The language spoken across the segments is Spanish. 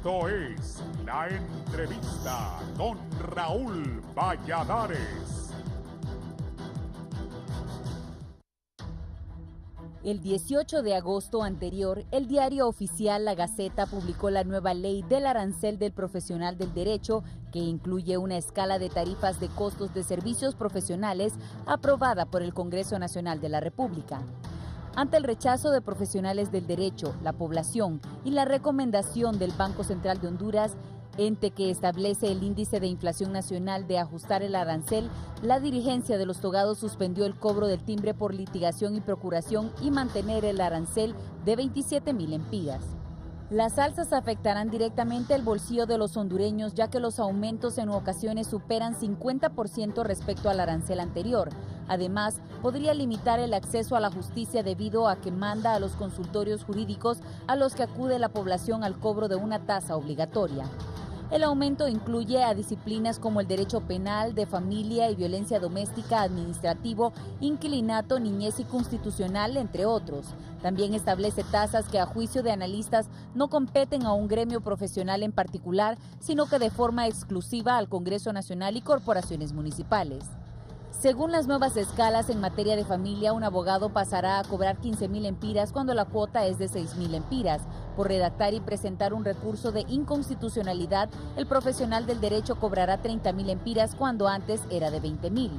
Esto es La Entrevista con Raúl Valladares. El 18 de agosto anterior, el diario oficial La Gaceta publicó la nueva ley del arancel del profesional del derecho, que incluye una escala de tarifas de costos de servicios profesionales aprobada por el Congreso Nacional de la República. Ante el rechazo de profesionales del derecho, la población y la recomendación del Banco Central de Honduras, ente que establece el índice de inflación nacional, de ajustar el arancel, la dirigencia de los togados suspendió el cobro del timbre por litigación y procuración y mantener el arancel de 27,000 lempiras. Las alzas afectarán directamente el bolsillo de los hondureños, ya que los aumentos en ocasiones superan 50% respecto al arancel anterior. Además, podría limitar el acceso a la justicia debido a que manda a los consultorios jurídicos a los que acude la población al cobro de una tasa obligatoria. El aumento incluye a disciplinas como el derecho penal, de familia y violencia doméstica, administrativo, inquilinato, niñez y constitucional, entre otros. También establece tasas que, a juicio de analistas, no competen a un gremio profesional en particular, sino que de forma exclusiva al Congreso Nacional y corporaciones municipales. Según las nuevas escalas en materia de familia, un abogado pasará a cobrar 15,000 lempiras cuando la cuota es de 6,000 lempiras. Por redactar y presentar un recurso de inconstitucionalidad, el profesional del derecho cobrará 30,000 lempiras cuando antes era de 20,000.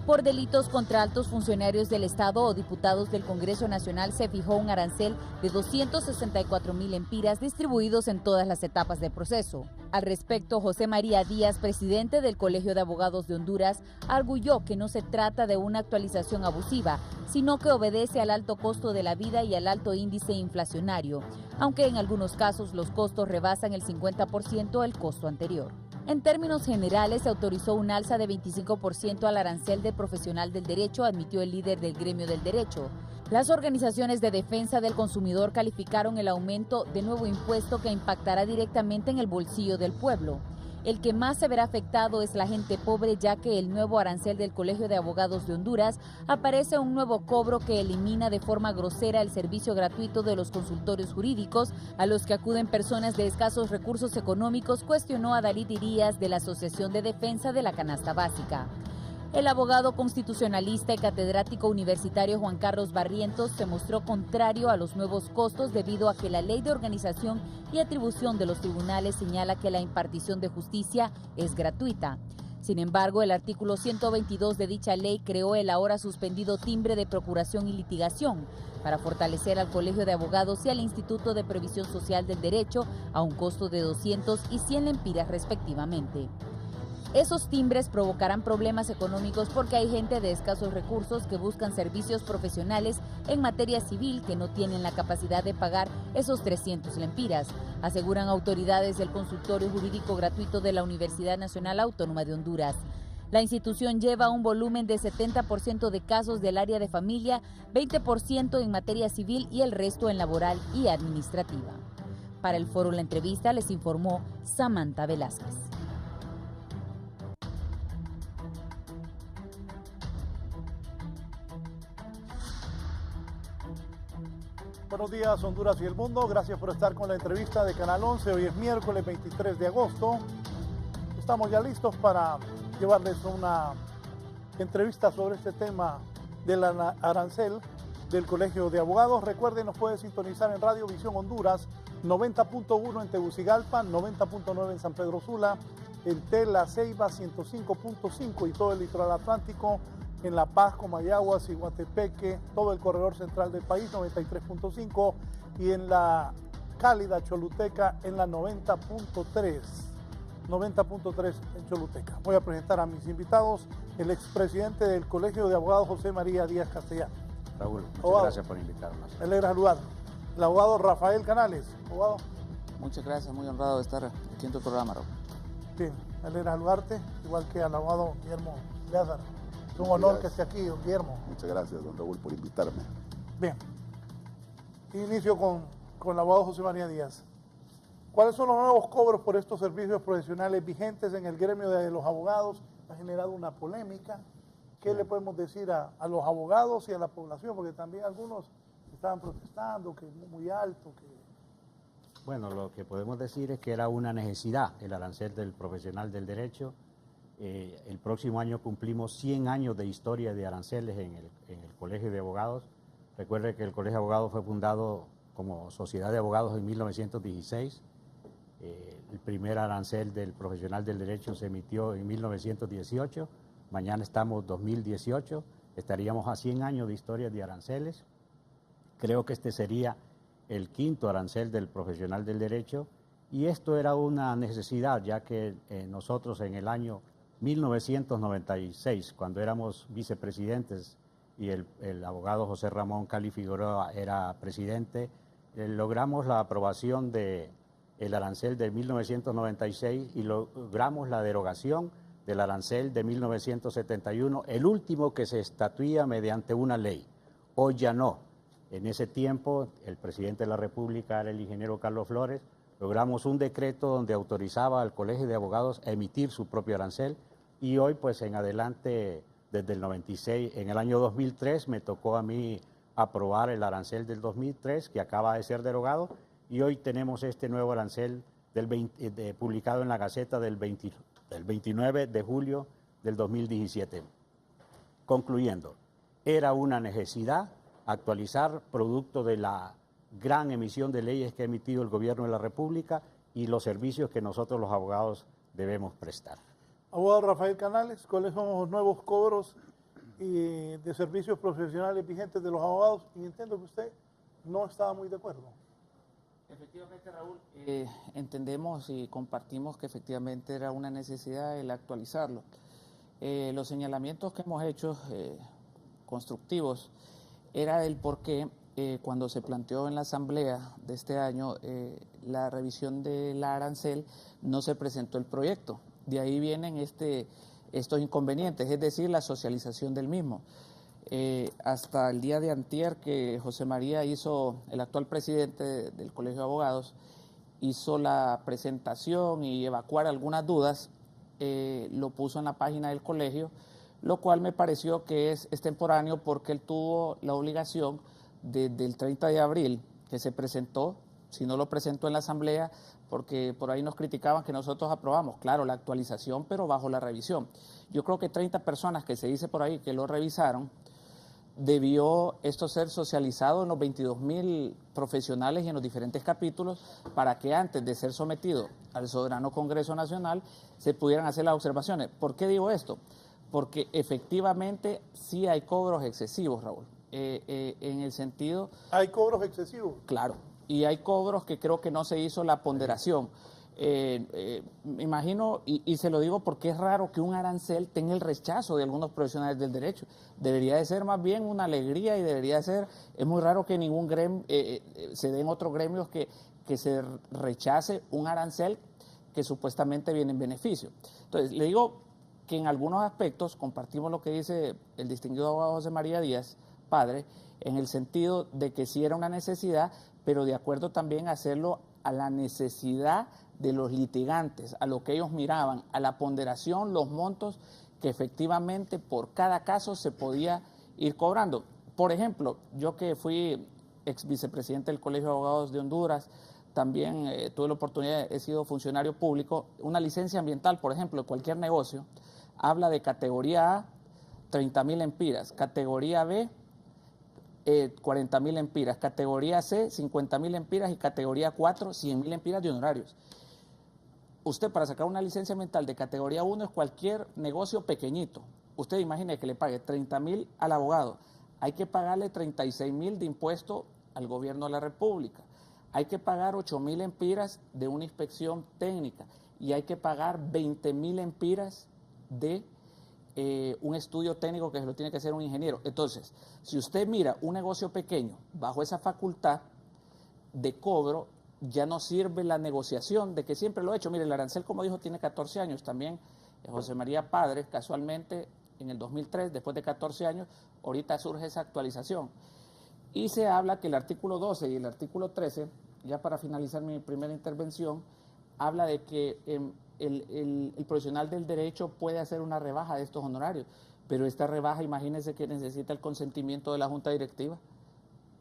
Por delitos contra altos funcionarios del Estado o diputados del Congreso Nacional se fijó un arancel de 264,000 lempiras distribuidos en todas las etapas del proceso. Al respecto, José María Díaz, presidente del Colegio de Abogados de Honduras, arguyó que no se trata de una actualización abusiva, sino que obedece al alto costo de la vida y al alto índice inflacionario, aunque en algunos casos los costos rebasan el 50% del costo anterior. En términos generales, se autorizó un alza de 25% al arancel del profesional del derecho, admitió el líder del gremio del derecho. Las organizaciones de defensa del consumidor calificaron el aumento de nuevo impuesto que impactará directamente en el bolsillo del pueblo. El que más se verá afectado es la gente pobre, ya que el nuevo arancel del Colegio de Abogados de Honduras aparece un nuevo cobro que elimina de forma grosera el servicio gratuito de los consultorios jurídicos a los que acuden personas de escasos recursos económicos, cuestionó a Dalit Díaz de la Asociación de Defensa de la Canasta Básica. El abogado constitucionalista y catedrático universitario Juan Carlos Barrientos se mostró contrario a los nuevos costos debido a que la Ley de Organización y Atribución de los Tribunales señala que la impartición de justicia es gratuita. Sin embargo, el artículo 122 de dicha ley creó el ahora suspendido timbre de procuración y litigación para fortalecer al Colegio de Abogados y al Instituto de Previsión Social del Derecho a un costo de 200 y 100 lempiras respectivamente. Esos timbres provocarán problemas económicos porque hay gente de escasos recursos que buscan servicios profesionales en materia civil que no tienen la capacidad de pagar esos 300 lempiras, aseguran autoridades del consultorio jurídico gratuito de la Universidad Nacional Autónoma de Honduras. La institución lleva un volumen de 70% de casos del área de familia, 20% en materia civil y el resto en laboral y administrativa. Para el foro La Entrevista les informó Samantha Velázquez. Buenos días, Honduras y el mundo. Gracias por estar con la entrevista de Canal 11. Hoy es miércoles 23 de agosto. Estamos ya listos para llevarles una entrevista sobre este tema del arancel del Colegio de Abogados. Recuerden, nos puede sintonizar en Radio Visión Honduras, 90.1 en Tegucigalpa, 90.9 en San Pedro Sula, en Tela, Ceiba, 105.5 y todo el litoral atlántico, en La Paz, Comayagua, Iguatepeque, todo el corredor central del país, 93.5, y en la cálida Choluteca en la 90.3 en Choluteca. Voy a presentar a mis invitados, el expresidente del Colegio de Abogados, José María Díaz Castellano. Raúl, muchas gracias por invitarnos. Me alegra saludar. El abogado Rafael Canales. Abogado. Muchas gracias, muy honrado de estar aquí en tu programa, Raúl. Bien, me alegra saludarte, igual que al abogado Guillermo Lázaro. Es un honor que esté aquí, don Guillermo. Muchas gracias, don Raúl, por invitarme. Bien. Inicio con el abogado José María Díaz. ¿Cuáles son los nuevos cobros por estos servicios profesionales vigentes en el gremio de los abogados? Ha generado una polémica. ¿Qué le podemos decir a los abogados y a la población? Porque también algunos estaban protestando que es muy alto, que Bueno, lo que podemos decir es que era una necesidad el arancel del profesional del derecho. El próximo año cumplimos 100 años de historia de aranceles en el Colegio de Abogados. Recuerde que el Colegio de Abogados fue fundado como sociedad de abogados en 1916. El primer arancel del profesional del derecho se emitió en 1918. Mañana estamos 2018. Estaríamos a 100 años de historia de aranceles. Creo que este sería el quinto arancel del profesional del derecho, y esto era una necesidad, ya que nosotros en el año 1996, cuando éramos vicepresidentes y el abogado José Ramón Cali Figueroa era presidente, logramos la aprobación del arancel de 1996 y logramos la derogación del arancel de 1971, el último que se estatuía mediante una ley. Hoy ya no. En ese tiempo, el presidente de la República era el ingeniero Carlos Flores. Logramos un decreto donde autorizaba al Colegio de Abogados a emitir su propio arancel, y hoy, pues en adelante, desde el 96, en el año 2003, me tocó a mí aprobar el arancel del 2003, que acaba de ser derogado, y hoy tenemos este nuevo arancel publicado en la Gaceta del 29 de julio del 2017. Concluyendo, era una necesidad actualizar producto de la gran emisión de leyes que ha emitido el gobierno de la República y los servicios que nosotros los abogados debemos prestar. Abogado Rafael Canales, ¿cuáles son los nuevos cobros de servicios profesionales vigentes de los abogados? Y entiendo que usted no estaba muy de acuerdo. Efectivamente, Raúl, entendemos y compartimos que efectivamente era una necesidad el actualizarlo. Los señalamientos que hemos hecho constructivos era el por qué cuando se planteó en la asamblea de este año la revisión de la arancel no se presentó el proyecto. De ahí vienen estos inconvenientes, es decir, la socialización del mismo. Hasta el día de antier que José María el actual presidente del Colegio de Abogados, hizo la presentación y evacuar algunas dudas, lo puso en la página del colegio, lo cual me pareció que es extemporáneo porque él tuvo la obligación desde el 30 de abril que se presentó, si no lo presentó en la asamblea, porque por ahí nos criticaban que nosotros aprobamos, claro, la actualización, pero bajo la revisión. Yo creo que 30 personas que se dice por ahí que lo revisaron, debió esto ser socializado en los 22.000 profesionales y en los diferentes capítulos para que antes de ser sometido al soberano Congreso Nacional se pudieran hacer las observaciones. ¿Por qué digo esto? Porque efectivamente sí hay cobros excesivos, Raúl, en el sentido... ¿Hay cobros excesivos? Claro, y hay cobros que creo que no se hizo la ponderación. Me imagino, y se lo digo porque es raro que un arancel tenga el rechazo de algunos profesionales del derecho. Debería de ser más bien una alegría y debería de ser, es muy raro que ningún gremio, se den otros gremios que se rechace un arancel que supuestamente viene en beneficio. Entonces, le digo que en algunos aspectos compartimos lo que dice el distinguido abogado José María Díaz, padre, en el sentido de que sí era una necesidad, pero de acuerdo también a hacerlo a la necesidad de los litigantes, a lo que ellos miraban, a la ponderación, los montos que efectivamente por cada caso se podía ir cobrando. Por ejemplo, yo que fui ex vicepresidente del Colegio de Abogados de Honduras, también tuve la oportunidad, he sido funcionario público, una licencia ambiental, por ejemplo, de cualquier negocio, habla de categoría A, 30.000 empiras, categoría B, 40.000 empiras, categoría C, 50.000 empiras y categoría 4, 100.000 empiras de honorarios. Usted para sacar una licencia ambiental de categoría 1 es cualquier negocio pequeñito. Usted imagine que le pague 30.000 al abogado, hay que pagarle 36.000 de impuesto al gobierno de la República, hay que pagar 8.000 empiras de una inspección técnica y hay que pagar 20.000 empiras de un estudio técnico que se lo tiene que hacer un ingeniero. Entonces, si usted mira un negocio pequeño bajo esa facultad de cobro, ya no sirve la negociación de que siempre lo he hecho. Mire, el arancel, como dijo, tiene 14 años. También José María Padre, casualmente, en el 2003, después de 14 años, ahorita surge esa actualización. Y se habla que el artículo 12 y el artículo 13, ya para finalizar mi primera intervención, habla de que el profesional del derecho puede hacer una rebaja de estos honorarios, pero esta rebaja, imagínense que necesita el consentimiento de la Junta Directiva.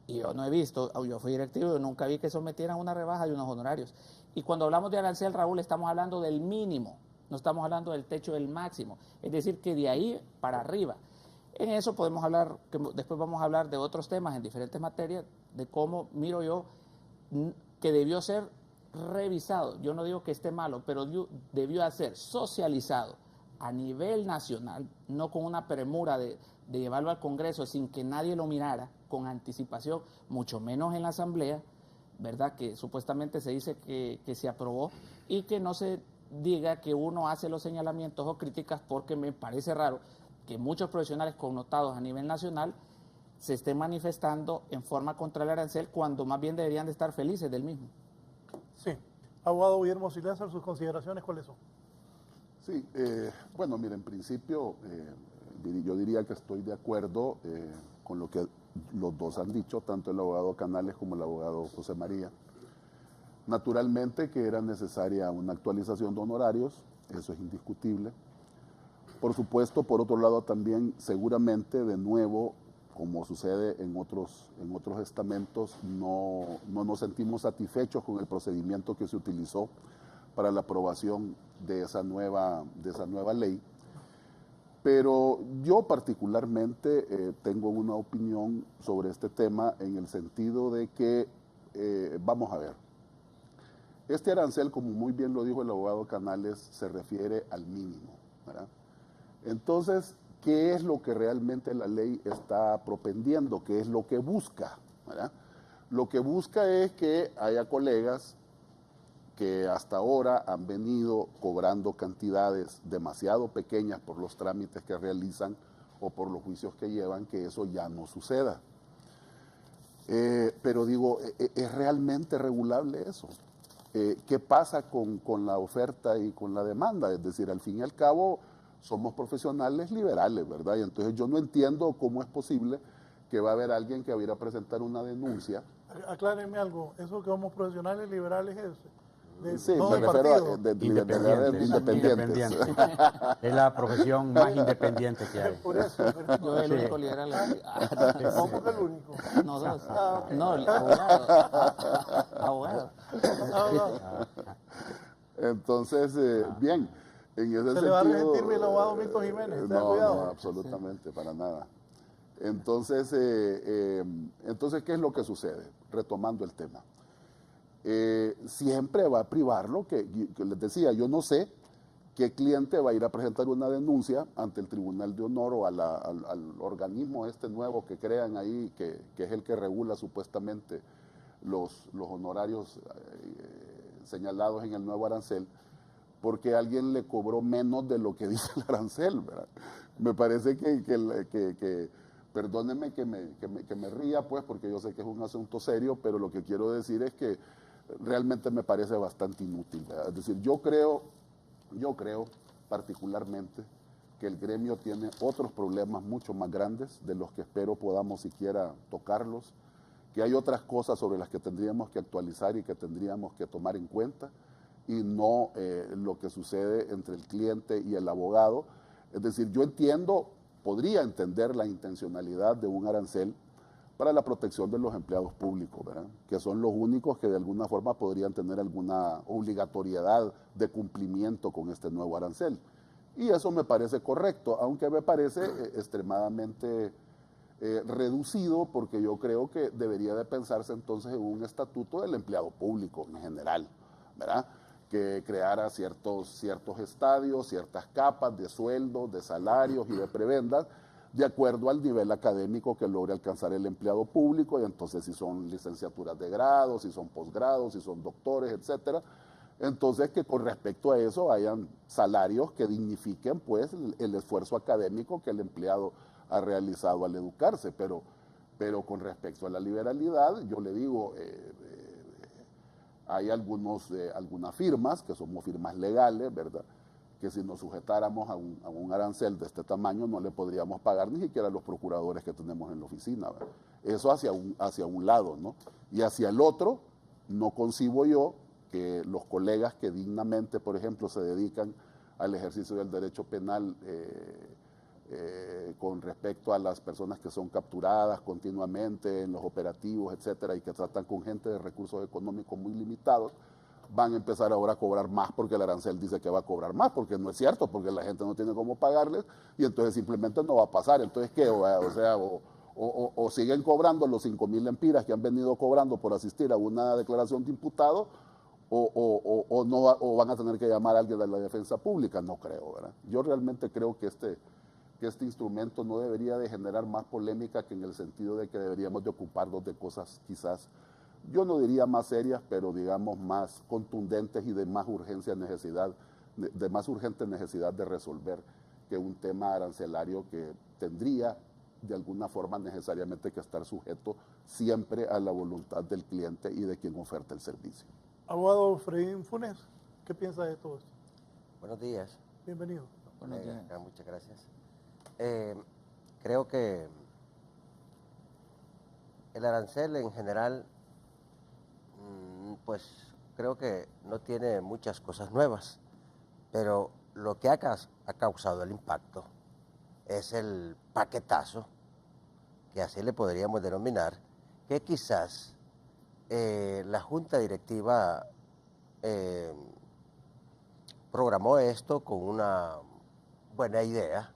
Y yo no he visto, yo fui directivo, yo nunca vi que sometieran una rebaja de unos honorarios. Y cuando hablamos de arancel, Raúl, estamos hablando del mínimo, no estamos hablando del techo del máximo. Es decir, que de ahí para arriba. En eso podemos hablar, que después vamos a hablar de otros temas en diferentes materias, de cómo miro yo que debió ser revisado. Yo no digo que esté malo, pero debió ser socializado a nivel nacional, no con una premura de llevarlo al Congreso sin que nadie lo mirara, con anticipación, mucho menos en la Asamblea, ¿verdad? Que supuestamente se dice que se aprobó, y que no se diga que uno hace los señalamientos o críticas, porque me parece raro que muchos profesionales connotados a nivel nacional se estén manifestando en forma contra el arancel, cuando más bien deberían de estar felices del mismo. Sí. Abogado Guillermo Silésar, ¿sus consideraciones cuáles son? Sí, bueno, mira, en principio yo diría que estoy de acuerdo con lo que los dos han dicho, tanto el abogado Canales como el abogado José María. Naturalmente que era necesaria una actualización de honorarios, eso es indiscutible. Por supuesto, por otro lado también, seguramente, de nuevo, como sucede en otros estamentos, no nos sentimos satisfechos con el procedimiento que se utilizó para la aprobación de esa nueva ley. Pero yo particularmente tengo una opinión sobre este tema, en el sentido de que, vamos a ver, este arancel, como muy bien lo dijo el abogado Canales, se refiere al mínimo, ¿verdad? Entonces, ¿qué es lo que realmente la ley está propendiendo? ¿Qué es lo que busca? ¿Verdad? Lo que busca es que haya colegas que hasta ahora han venido cobrando cantidades demasiado pequeñas por los trámites que realizan o por los juicios que llevan, que eso ya no suceda. Pero digo, ¿es realmente regulable eso? ¿Qué pasa con la oferta y con la demanda? Es decir, al fin y al cabo, somos profesionales liberales, ¿verdad? Y entonces yo no entiendo cómo es posible que va a haber alguien que va a ir a presentar una denuncia. Aclárenme algo, eso que somos profesionales liberales es... Sí, no me del refiero partido. a independientes. Es la profesión más independiente que hay. Por eso, Yo el único liberal. ¿cómo que el único? No, dos. Okay. No, el abogado. Abogado. Entonces, bien, en ese sentido... ¿Se le va a resentir el abogado Milton Jiménez? Ten No, cuidado. no, absolutamente, para nada. Entonces, ¿qué es lo que sucede? Retomando el tema. Siempre va a privarlo, que les decía, yo no sé qué cliente va a ir a presentar una denuncia ante el Tribunal de Honor o al organismo este nuevo que crean ahí, que es el que regula supuestamente los honorarios señalados en el nuevo arancel, porque alguien le cobró menos de lo que dice el arancel, ¿verdad? Me parece que perdónenme que me ría, pues, porque yo sé que es un asunto serio, pero lo que quiero decir es que realmente me parece bastante inútil, ¿verdad? Es decir, yo creo particularmente que el gremio tiene otros problemas mucho más grandes, de los que espero podamos siquiera tocarlos, que hay otras cosas sobre las que tendríamos que actualizar y que tendríamos que tomar en cuenta, y no lo que sucede entre el cliente y el abogado. Es decir, yo podría entender la intencionalidad de un arancel para la protección de los empleados públicos, ¿verdad? Que son los únicos que de alguna forma podrían tener alguna obligatoriedad de cumplimiento con este nuevo arancel. Y eso me parece correcto, aunque me parece extremadamente reducido, porque yo creo que debería de pensarse entonces en un estatuto del empleado público en general, ¿verdad? Que creara ciertos estadios, ciertas capas de sueldos, de salarios y de prebendas, de acuerdo al nivel académico que logre alcanzar el empleado público, y entonces si son licenciaturas de grado, si son posgrados, si son doctores, etcétera. Entonces, que con respecto a eso hayan salarios que dignifiquen, pues, el esfuerzo académico que el empleado ha realizado al educarse. Pero con respecto a la liberalidad, yo le digo, hay algunas firmas, que somos firmas legales, ¿verdad?, que si nos sujetáramos a un arancel de este tamaño no le podríamos pagar ni siquiera a los procuradores que tenemos en la oficina, ¿verdad? Eso hacia un lado, ¿no? Y hacia el otro, no concibo yo que los colegas que dignamente, por ejemplo, se dedican al ejercicio del derecho penal con respecto a las personas que son capturadas continuamente en los operativos, etcétera, y que tratan con gente de recursos económicos muy limitados, van a empezar ahora a cobrar más porque el arancel dice que va a cobrar más, porque no es cierto, porque la gente no tiene cómo pagarles y entonces simplemente no va a pasar. Entonces, ¿qué? O siguen cobrando los 5.000 lempiras que han venido cobrando por asistir a una declaración de imputado, o van a tener que llamar a alguien de la defensa pública. No creo, ¿verdad? Yo realmente creo que este instrumento no debería de generar más polémica, que en el sentido de que deberíamos de ocuparnos de cosas quizás, yo no diría más serias, pero digamos más contundentes y de más urgente necesidad de resolver, que un tema arancelario que tendría de alguna forma necesariamente que estar sujeto siempre a la voluntad del cliente y de quien oferta el servicio. Abogado Fredín Funes, ¿qué piensa de todo esto? Buenos días. Bienvenido. Buenos días. Muchas gracias. Creo que el arancel en general, pues creo que no tiene muchas cosas nuevas, pero lo que ha causado el impacto es el paquetazo, que así le podríamos denominar, que quizás la Junta Directiva programó esto con una buena idea,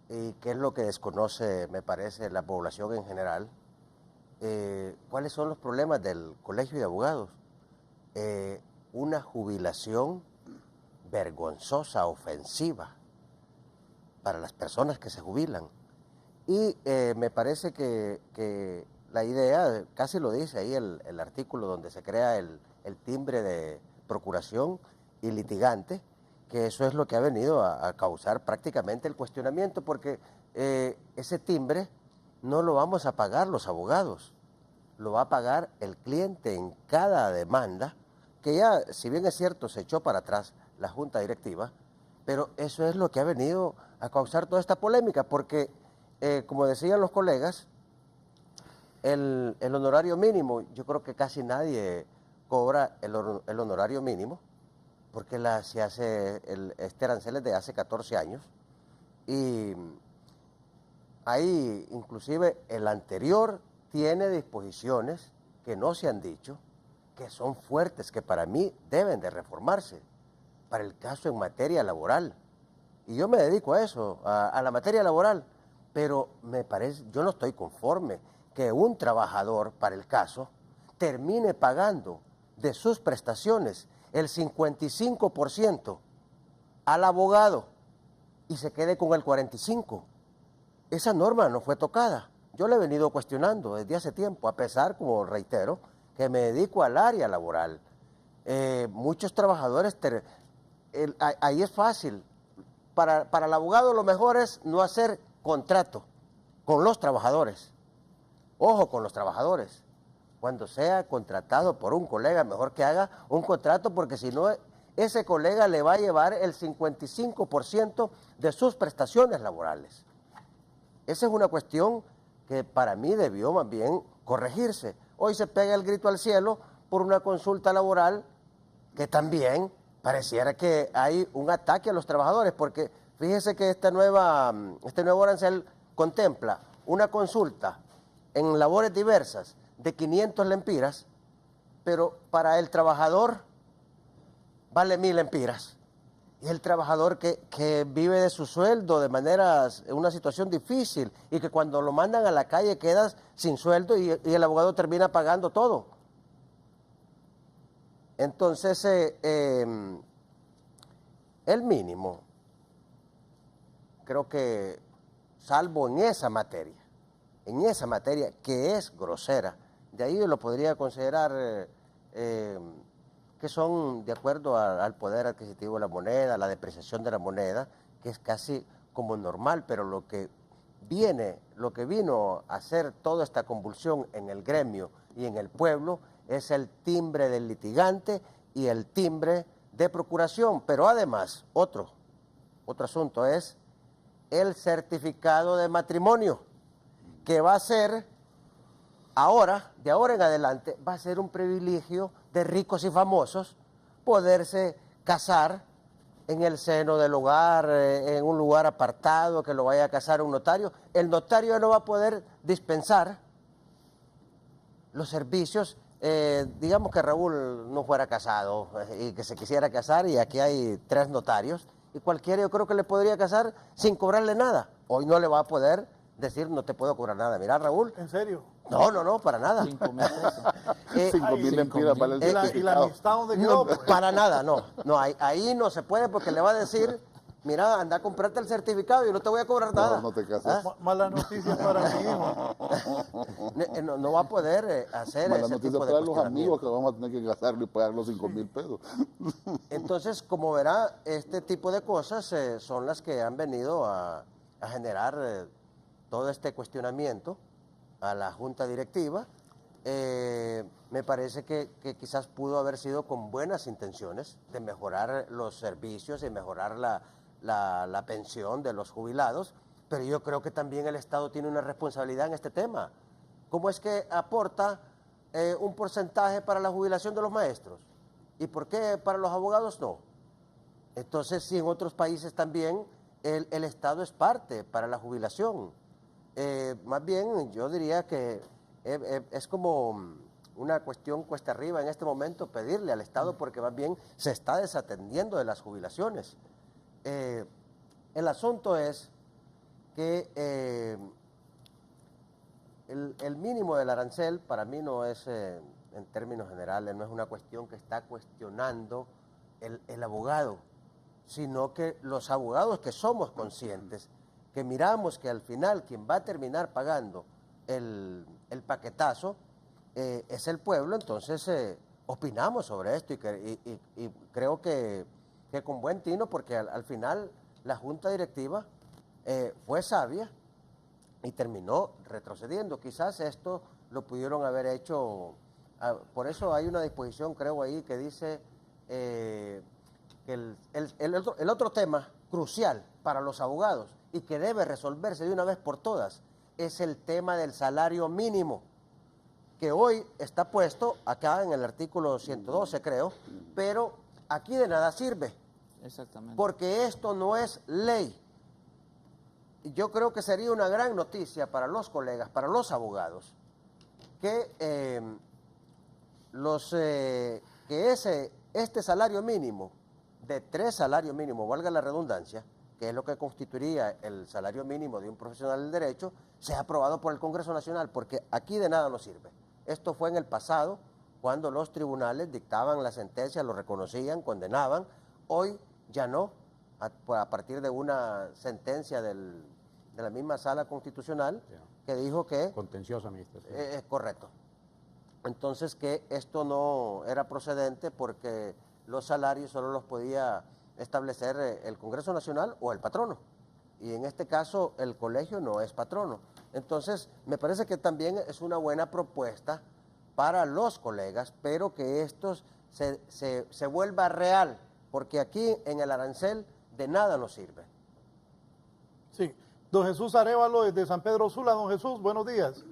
y que es lo que desconoce, me parece, la población en general. ¿Cuáles son los problemas del Colegio de Abogados? Una jubilación vergonzosa, ofensiva para las personas que se jubilan. Y me parece que la idea, casi lo dice ahí el artículo donde se crea el timbre de procuración y litigante, que eso es lo que ha venido a causar prácticamente el cuestionamiento, porque ese timbre no lo vamos a pagar los abogados, lo va a pagar el cliente en cada demanda, que ya, si bien es cierto, se echó para atrás la Junta Directiva, pero eso es lo que ha venido a causar toda esta polémica, porque, como decían los colegas, el honorario mínimo, yo creo que casi nadie cobra el honorario mínimo, porque se hace este arancel es de hace 14 años, y ahí inclusive el anterior tiene disposiciones que no se han dicho, que son fuertes, que para mí deben de reformarse, para el caso en materia laboral. Y yo me dedico a eso, a la materia laboral, pero me parece, yo no estoy conforme que un trabajador, para el caso, termine pagando de sus prestaciones el 55% al abogado y se quede con el 45%. Esa norma no fue tocada. Yo la he venido cuestionando desde hace tiempo, a pesar, como reitero, que me dedico al área laboral. Muchos trabajadores, ahí es fácil. Para el abogado lo mejor es no hacer contrato con los trabajadores. Ojo con los trabajadores. Cuando sea contratado por un colega, mejor que haga un contrato, porque si no, ese colega le va a llevar el 55% de sus prestaciones laborales. Esa es una cuestión que para mí debió más bien corregirse. Hoy se pega el grito al cielo por una consulta laboral que también pareciera que hay un ataque a los trabajadores, porque fíjese que este nuevo arancel contempla una consulta en labores diversas de 500 lempiras, pero para el trabajador vale 1.000 lempiras. Y el trabajador que vive de su sueldo de en una situación difícil, y que cuando lo mandan a la calle queda sin sueldo y el abogado termina pagando todo. Entonces, el mínimo, creo que, salvo en esa materia que es grosera, de ahí lo podría considerar que son de acuerdo al poder adquisitivo de la moneda, la depreciación de la moneda, que es casi como normal, pero lo que vino a hacer toda esta convulsión en el gremio y en el pueblo es el timbre del litigante y el timbre de procuración. Pero además, otro asunto es el certificado de matrimonio, que va a ser de ahora en adelante, va a ser un privilegio de ricos y famosos poderse casar en el seno del hogar, en un lugar apartado, que lo vaya a casar un notario, el notario no va a poder dispensar los servicios. Digamos que Raúl no fuera casado y que se quisiera casar, y aquí hay 3 notarios, y cualquiera yo creo que le podría casar sin cobrarle nada. Hoy no le va a poder decir, no te puedo cobrar nada. Mira, Raúl. ¿En serio? No, para nada. 5.000 pesos. 5.000 lempiras para el ¿Y la certificado. amistad dónde quedó? No, para nada, no, ahí no se puede, porque le va a decir, mira, anda a comprarte el certificado y no te voy a cobrar nada. No te casas. Mala noticia para mi hijo. No va a poder hacer Mala ese noticia tipo de para los amigos, cuestionamiento. que vamos a tener que gastarlo y pagar los 5.000 pesos. Entonces, como verá, este tipo de cosas son las que han venido a generar todo este cuestionamiento a la Junta Directiva. Me parece que quizás pudo haber sido con buenas intenciones de mejorar los servicios y mejorar la pensión de los jubilados, pero yo creo que también el Estado tiene una responsabilidad en este tema. ¿Cómo es que aporta un porcentaje para la jubilación de los maestros? ¿Y por qué para los abogados no? Entonces, si en otros países también el Estado es parte para la jubilación. Más bien, yo diría que es como una cuestión cuesta arriba en este momento pedirle al Estado, porque más bien se está desatendiendo de las jubilaciones. El asunto es que el mínimo del arancel para mí no es, en términos generales, no es una cuestión que está cuestionando el abogado, sino que los abogados que somos conscientes, que miramos que al final quien va a terminar pagando el paquetazo es el pueblo, entonces opinamos sobre esto, y creo que con buen tino, porque al final la Junta Directiva fue sabia y terminó retrocediendo. Quizás esto lo pudieron haber hecho, por eso hay una disposición, creo, ahí que dice que el otro tema crucial para los abogados y que debe resolverse de una vez por todas es el tema del salario mínimo, que hoy está puesto acá en el artículo 112, creo, pero aquí de nada sirve. Exactamente. Porque esto no es ley. Yo creo que sería una gran noticia para los colegas, para los abogados, que este salario mínimo, de 3 salarios mínimos, valga la redundancia, que es lo que constituiría el salario mínimo de un profesional del derecho, sea aprobado por el Congreso Nacional, porque aquí de nada nos sirve. Esto fue en el pasado, cuando los tribunales dictaban la sentencia, lo reconocían, condenaban. Hoy ya no, a partir de una sentencia de la misma Sala Constitucional que dijo que... Contenciosa, ministro. Sí. Es correcto. Entonces, que esto no era procedente porque los salarios solo los podía establecer el Congreso Nacional o el patrono. Y en este caso el colegio no es patrono. Entonces, me parece que también es una buena propuesta para los colegas, pero que esto se vuelva real, porque aquí en el arancel de nada nos sirve. Sí. Don Jesús Arévalo desde San Pedro Sula. Don Jesús, buenos días.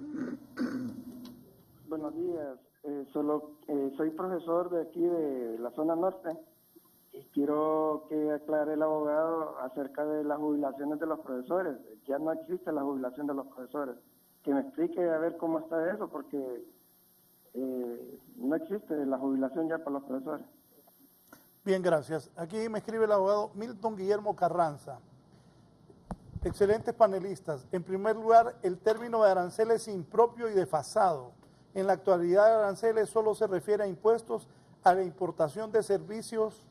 Buenos días. Soy profesor de aquí de la zona norte y quiero que aclare el abogado acerca de las jubilaciones de los profesores. Ya no existe la jubilación de los profesores. Que me explique a ver cómo está eso, porque no existe la jubilación ya para los profesores. Bien, gracias. Aquí me escribe el abogado Milton Guillermo Carranza. Excelentes panelistas. En primer lugar, el término de arancel es impropio y desfasado. En la actualidad, aranceles solo se refiere a impuestos a la importación de servicios,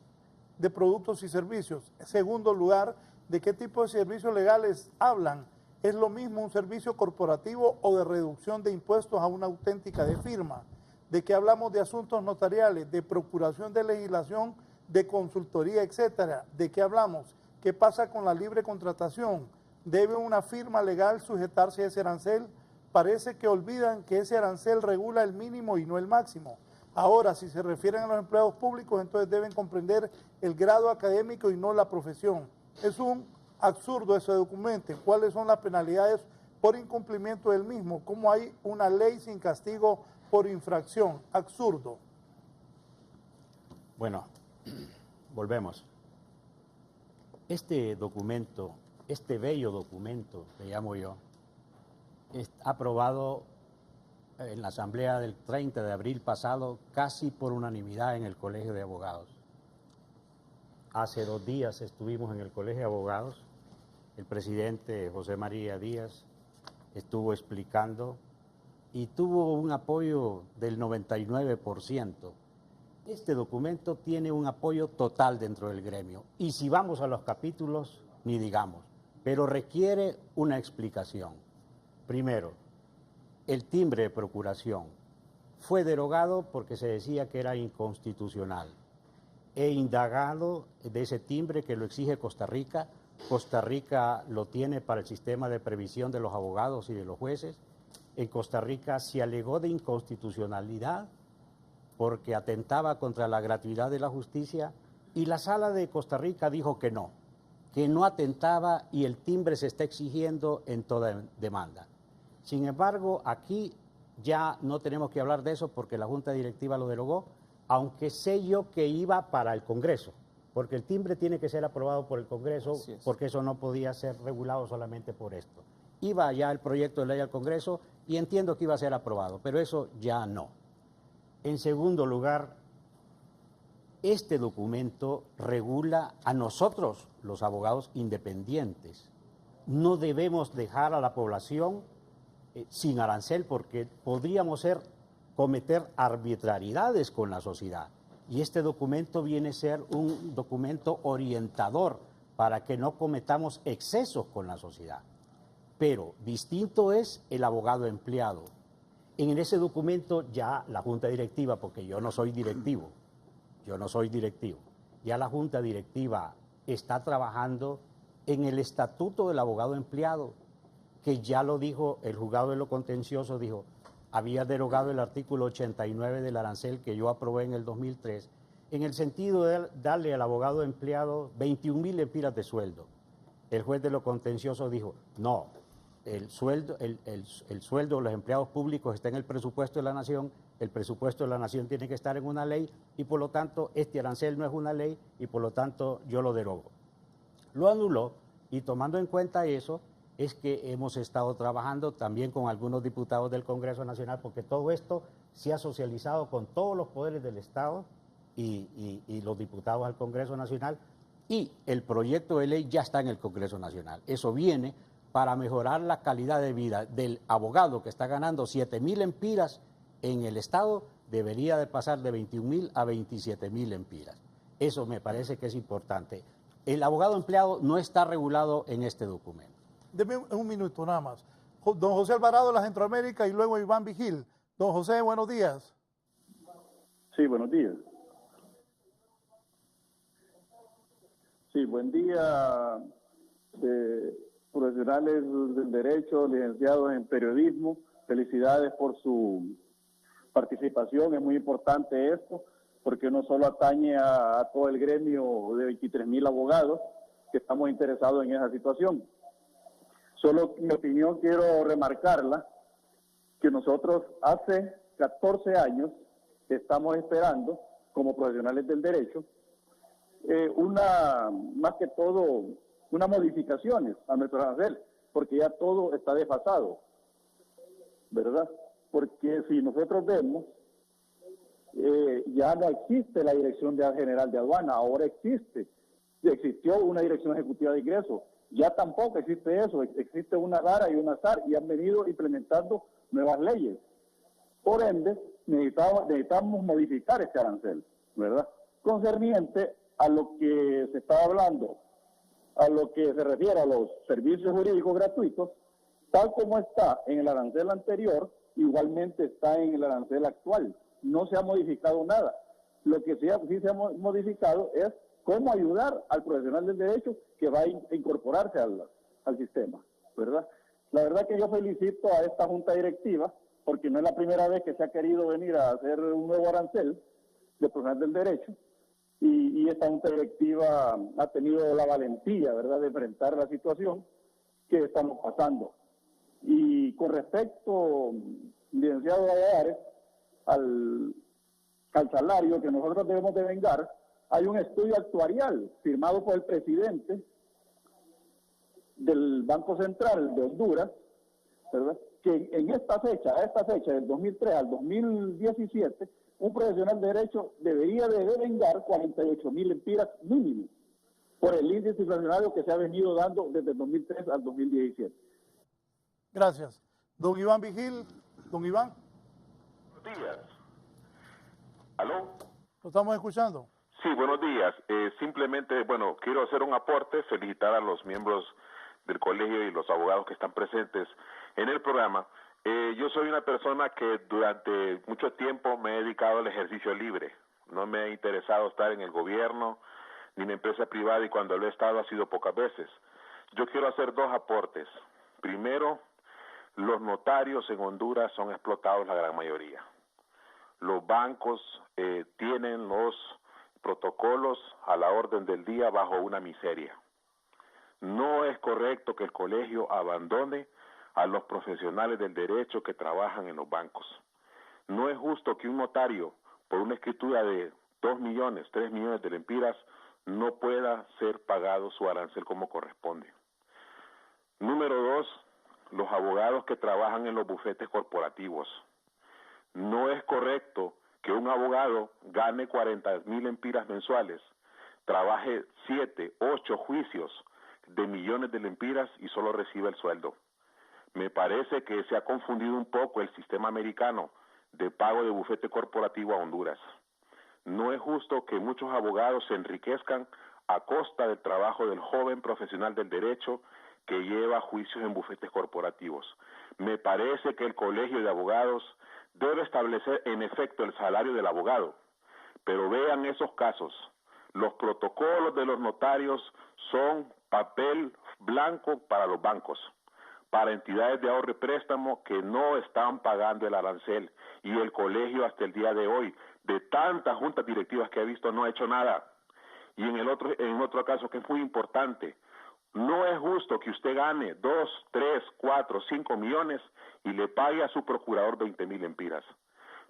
de productos y servicios. En segundo lugar, ¿de qué tipo de servicios legales hablan? ¿Es lo mismo un servicio corporativo o de reducción de impuestos a una auténtica de firma? ¿De qué hablamos? De asuntos notariales, de procuración de legislación, de consultoría, etcétera. ¿De qué hablamos? ¿Qué pasa con la libre contratación? ¿Debe una firma legal sujetarse a ese arancel? Parece que olvidan que ese arancel regula el mínimo y no el máximo. Ahora, si se refieren a los empleados públicos, entonces deben comprender el grado académico y no la profesión. Es un absurdo ese documento. ¿Cuáles son las penalidades por incumplimiento del mismo? ¿Cómo hay una ley sin castigo por infracción? Absurdo. Bueno, volvemos. Este documento, este bello documento, le llamo yo, aprobado en la asamblea del 30 de abril pasado casi por unanimidad en el Colegio de Abogados. Hace 2 días estuvimos en el Colegio de Abogados, el presidente José María Díaz estuvo explicando y tuvo un apoyo del 99%. Este documento tiene un apoyo total dentro del gremio y si vamos a los capítulos, ni digamos, pero requiere una explicación. Primero, el timbre de procuración fue derogado porque se decía que era inconstitucional. He indagado de ese timbre que lo exige Costa Rica. Costa Rica lo tiene para el sistema de previsión de los abogados y de los jueces. En Costa Rica se alegó de inconstitucionalidad porque atentaba contra la gratuidad de la justicia y la Sala de Costa Rica dijo que no atentaba y el timbre se está exigiendo en toda demanda. Sin embargo, aquí ya no tenemos que hablar de eso porque la Junta Directiva lo derogó, aunque sé yo que iba para el Congreso, porque el timbre tiene que ser aprobado por el Congreso, porque eso no podía ser regulado solamente por esto. Iba ya el proyecto de ley al Congreso y entiendo que iba a ser aprobado, pero eso ya no. En segundo lugar, este documento regula a nosotros, los abogados independientes. No debemos dejar a la población sin arancel porque podríamos cometer arbitrariedades con la sociedad. Y este documento viene a ser un documento orientador para que no cometamos excesos con la sociedad. Pero distinto es el abogado empleado. En ese documento ya la Junta Directiva, porque yo no soy directivo, ya la Junta Directiva está trabajando en el estatuto del abogado empleado, que ya lo dijo el juzgado de lo contencioso, dijo, había derogado el artículo 89 del arancel que yo aprobé en el 2003, en el sentido de darle al abogado empleado 21.000 lempiras de sueldo. El juez de lo contencioso dijo, no, el sueldo de los empleados públicos está en el presupuesto de la Nación, el presupuesto de la Nación tiene que estar en una ley y por lo tanto este arancel no es una ley y por lo tanto yo lo derogo. Lo anuló y tomando en cuenta eso es que hemos estado trabajando también con algunos diputados del Congreso Nacional porque todo esto se ha socializado con todos los poderes del Estado y los diputados al Congreso Nacional y el proyecto de ley ya está en el Congreso Nacional. Eso viene para mejorar la calidad de vida del abogado que está ganando 7.000 lempiras en el Estado, debería de pasar de 21.000 a 27.000 lempiras. Eso me parece que es importante. El abogado empleado no está regulado en este documento. Deme un minuto nada más. Don José Alvarado de la Centroamérica y luego Iván Vigil. Don José, buenos días. Sí, buenos días. Sí, buen día, profesionales del derecho, licenciados en periodismo. Felicidades por su participación. Es muy importante esto, porque no solo atañe a todo el gremio de 23.000 abogados que estamos interesados en esa situación. Solo mi opinión quiero remarcarla, que nosotros hace 14 años estamos esperando, como profesionales del derecho, más que todo, unas modificaciones a nuestro arancel, porque ya todo está desfasado, ¿verdad? Porque si nosotros vemos, ya no existe la Dirección General de Aduana, ahora existió una Dirección Ejecutiva de Ingresos, ya tampoco existe eso, existe una DARA y una SAR y han venido implementando nuevas leyes. Por ende, necesitamos modificar este arancel, ¿verdad? Concerniente a lo que se estaba hablando, a lo que se refiere a los servicios jurídicos gratuitos, tal como está en el arancel anterior, igualmente está en el arancel actual. No se ha modificado nada. Lo que sí se ha modificado es cómo ayudar al profesional del derecho que va a incorporarse al sistema, ¿verdad? La verdad que yo felicito a esta Junta Directiva, porque no es la primera vez que se ha querido venir a hacer un nuevo arancel de profesional del derecho, y esta Junta Directiva ha tenido la valentía, ¿verdad?, de enfrentar la situación que estamos pasando. Y con respecto, licenciado Valladares, al salario que nosotros debemos de vengar, hay un estudio actuarial firmado por el presidente del Banco Central de Honduras, ¿verdad?, que en esta fecha, del 2003 al 2017, un profesional de derecho debería de devengar 48.000 lempiras mínimo por el índice inflacionario que se ha venido dando desde el 2003 al 2017. Gracias. Don Iván Vigil. Don Iván. Buenos días. ¿Aló? Lo estamos escuchando. Sí, buenos días. Simplemente, bueno, quiero hacer un aporte, felicitar a los miembros del colegio y los abogados que están presentes en el programa. Yo soy una persona que durante mucho tiempo me he dedicado al ejercicio libre. No me ha interesado estar en el gobierno ni en empresa privada, y cuando lo he estado ha sido pocas veces. Yo quiero hacer dos aportes. Primero, los notarios en Honduras son explotados la gran mayoría. Los bancos tienen los protocolos a la orden del día bajo una miseria. No es correcto que el colegio abandone a los profesionales del derecho que trabajan en los bancos. No es justo que un notario, por una escritura de 2 millones, 3 millones de lempiras, no pueda ser pagado su arancel como corresponde. Número 2, los abogados que trabajan en los bufetes corporativos. No es correcto que un abogado gane 40.000 lempiras mensuales, trabaje 7, 8 juicios de millones de lempiras y solo reciba el sueldo. Me parece que se ha confundido un poco el sistema americano de pago de bufete corporativo a Honduras. No es justo que muchos abogados se enriquezcan a costa del trabajo del joven profesional del derecho que lleva juicios en bufetes corporativos. Me parece que el Colegio de Abogados debe establecer en efecto el salario del abogado, pero vean esos casos. Los protocolos de los notarios son papel blanco para los bancos, para entidades de ahorro y préstamo que no están pagando el arancel, y el colegio hasta el día de hoy, de tantas juntas directivas que he visto, no ha hecho nada. Y en otro caso que es muy importante, no es justo que usted gane 2, 3, 4, 5 millones y le pague a su procurador 20.000 lempiras.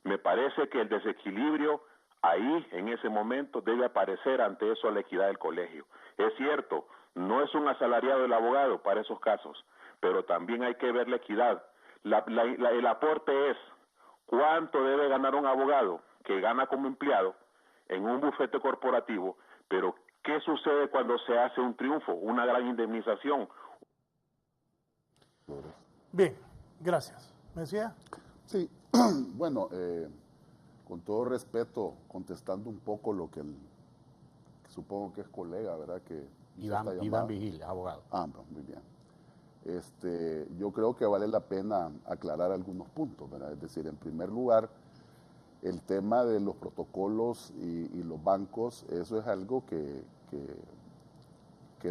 Me parece que el desequilibrio ahí, en ese momento, debe aparecer ante eso la equidad del colegio. Es cierto, no es un asalariado el abogado para esos casos, pero también hay que ver la equidad. El aporte es cuánto debe ganar un abogado que gana como empleado en un bufete corporativo, pero ¿qué sucede cuando se hace un triunfo, una gran indemnización? Bien, gracias. ¿Me decía? Sí, bueno, con todo respeto, contestando un poco lo que supongo que es colega, ¿verdad? Que Iván Vigil, abogado. Muy bien. Yo creo que vale la pena aclarar algunos puntos, ¿verdad? Es decir, en primer lugar, el tema de los protocolos y los bancos, eso es algo que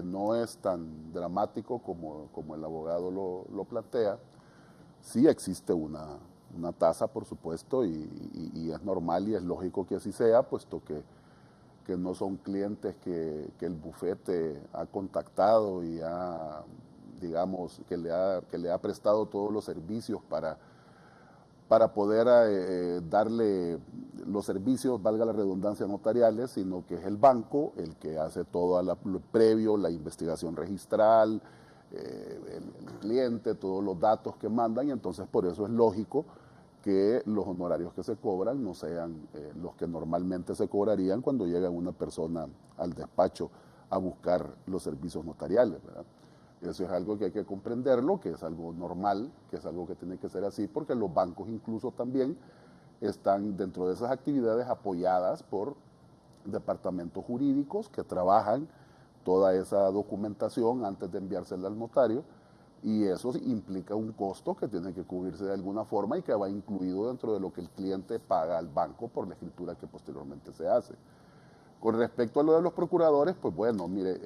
no es tan dramático como el abogado lo plantea. Sí existe una tasa, por supuesto, y es normal y es lógico que así sea, puesto que no son clientes que el bufete ha contactado y digamos, que le ha prestado todos los servicios para poder darle los servicios, valga la redundancia, notariales, sino que es el banco el que hace todo lo previo, la investigación registral, el cliente, todos los datos que mandan, y entonces por eso es lógico que los honorarios que se cobran no sean los que normalmente se cobrarían cuando llega una persona al despacho a buscar los servicios notariales, ¿verdad? Eso es algo que hay que comprenderlo, que es algo normal, que es algo que tiene que ser así, porque los bancos incluso también están dentro de esas actividades apoyadas por departamentos jurídicos que trabajan toda esa documentación antes de enviársela al notario, y eso implica un costo que tiene que cubrirse de alguna forma y que va incluido dentro de lo que el cliente paga al banco por la escritura que posteriormente se hace. Con respecto a lo de los procuradores, pues bueno, mire,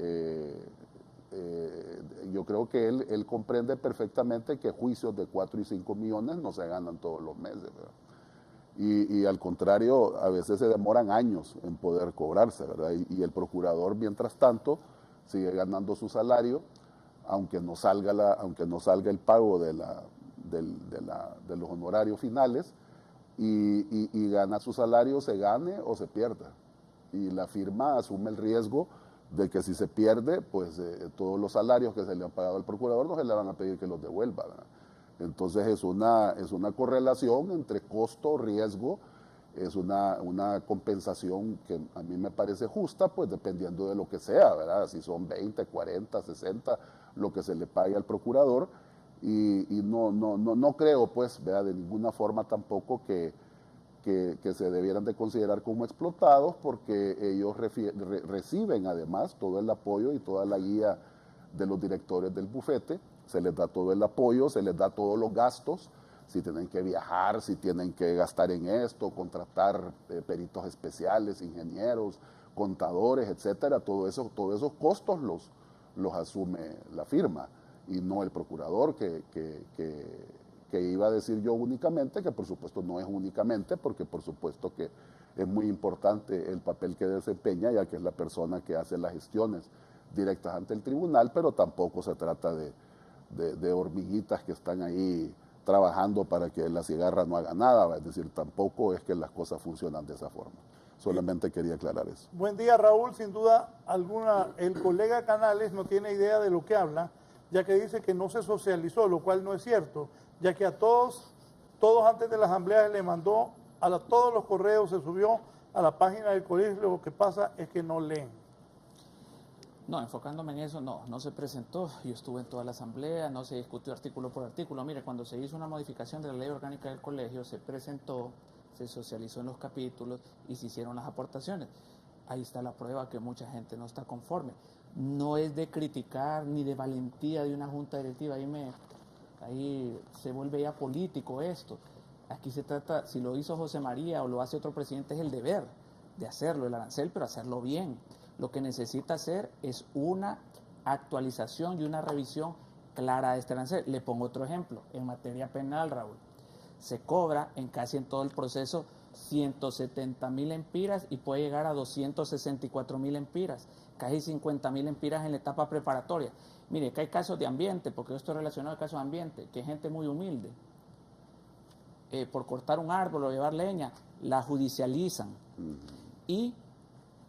yo creo que él comprende perfectamente que juicios de 4 y 5 millones no se ganan todos los meses, ¿verdad? Y al contrario, a veces se demoran años en poder cobrarse, ¿verdad? Y el procurador, mientras tanto, sigue ganando su salario, aunque no salga el pago de los honorarios finales, y gana su salario, se gane o se pierda. Y la firma asume el riesgo de que si se pierde, pues todos los salarios que se le han pagado al procurador no se le van a pedir que los devuelva, ¿verdad? Entonces es una correlación entre costo, riesgo, es una compensación que a mí me parece justa, pues dependiendo de lo que sea, ¿verdad? Si son 20, 40, 60, lo que se le pague al procurador, y no creo, pues, ¿verdad?, de ninguna forma tampoco que se debieran de considerar como explotados, porque ellos reciben además todo el apoyo y toda la guía de los directores del bufete, se les da todo el apoyo, se les da todos los gastos, si tienen que viajar, si tienen que gastar en esto, contratar peritos especiales, ingenieros, contadores, etcétera, todos esos costos los asume la firma y no el procurador, que iba a decir yo únicamente, que por supuesto no es únicamente, porque por supuesto que es muy importante el papel que desempeña, ya que es la persona que hace las gestiones directas ante el tribunal, pero tampoco se trata de hormiguitas que están ahí trabajando para que la cigarra no haga nada, es decir, tampoco es que las cosas funcionan de esa forma. Solamente quería aclarar eso. Buen día, Raúl. Sin duda alguna, el colega Canales no tiene idea de lo que habla, ya que dice que no se socializó, lo cual no es cierto, ya que a todos antes de la asamblea le mandó todos los correos, se subió a la página del colegio. Lo que pasa es que no leen. No, enfocándome en eso, no se presentó. Yo estuve en toda la asamblea, no se discutió artículo por artículo. Mire, cuando se hizo una modificación de la ley orgánica del colegio, se presentó, se socializó en los capítulos y se hicieron las aportaciones. Ahí está la prueba que mucha gente no está conforme. No es de criticar ni de valentía de una junta directiva, ahí se vuelve ya político esto. Aquí se trata, si lo hizo José María o lo hace otro presidente, es el deber de hacerlo, el arancel, pero hacerlo bien. Lo que necesita hacer es una actualización y una revisión clara de este arancel. Le pongo otro ejemplo, en materia penal, Raúl. Se cobra casi en todo el proceso 170.000 empiras y puede llegar a 264.000 empiras, casi 50.000 empiras en la etapa preparatoria. Mire, que hay casos de ambiente, porque esto es relacionado al caso de ambiente, que gente muy humilde, por cortar un árbol o llevar leña, la judicializan y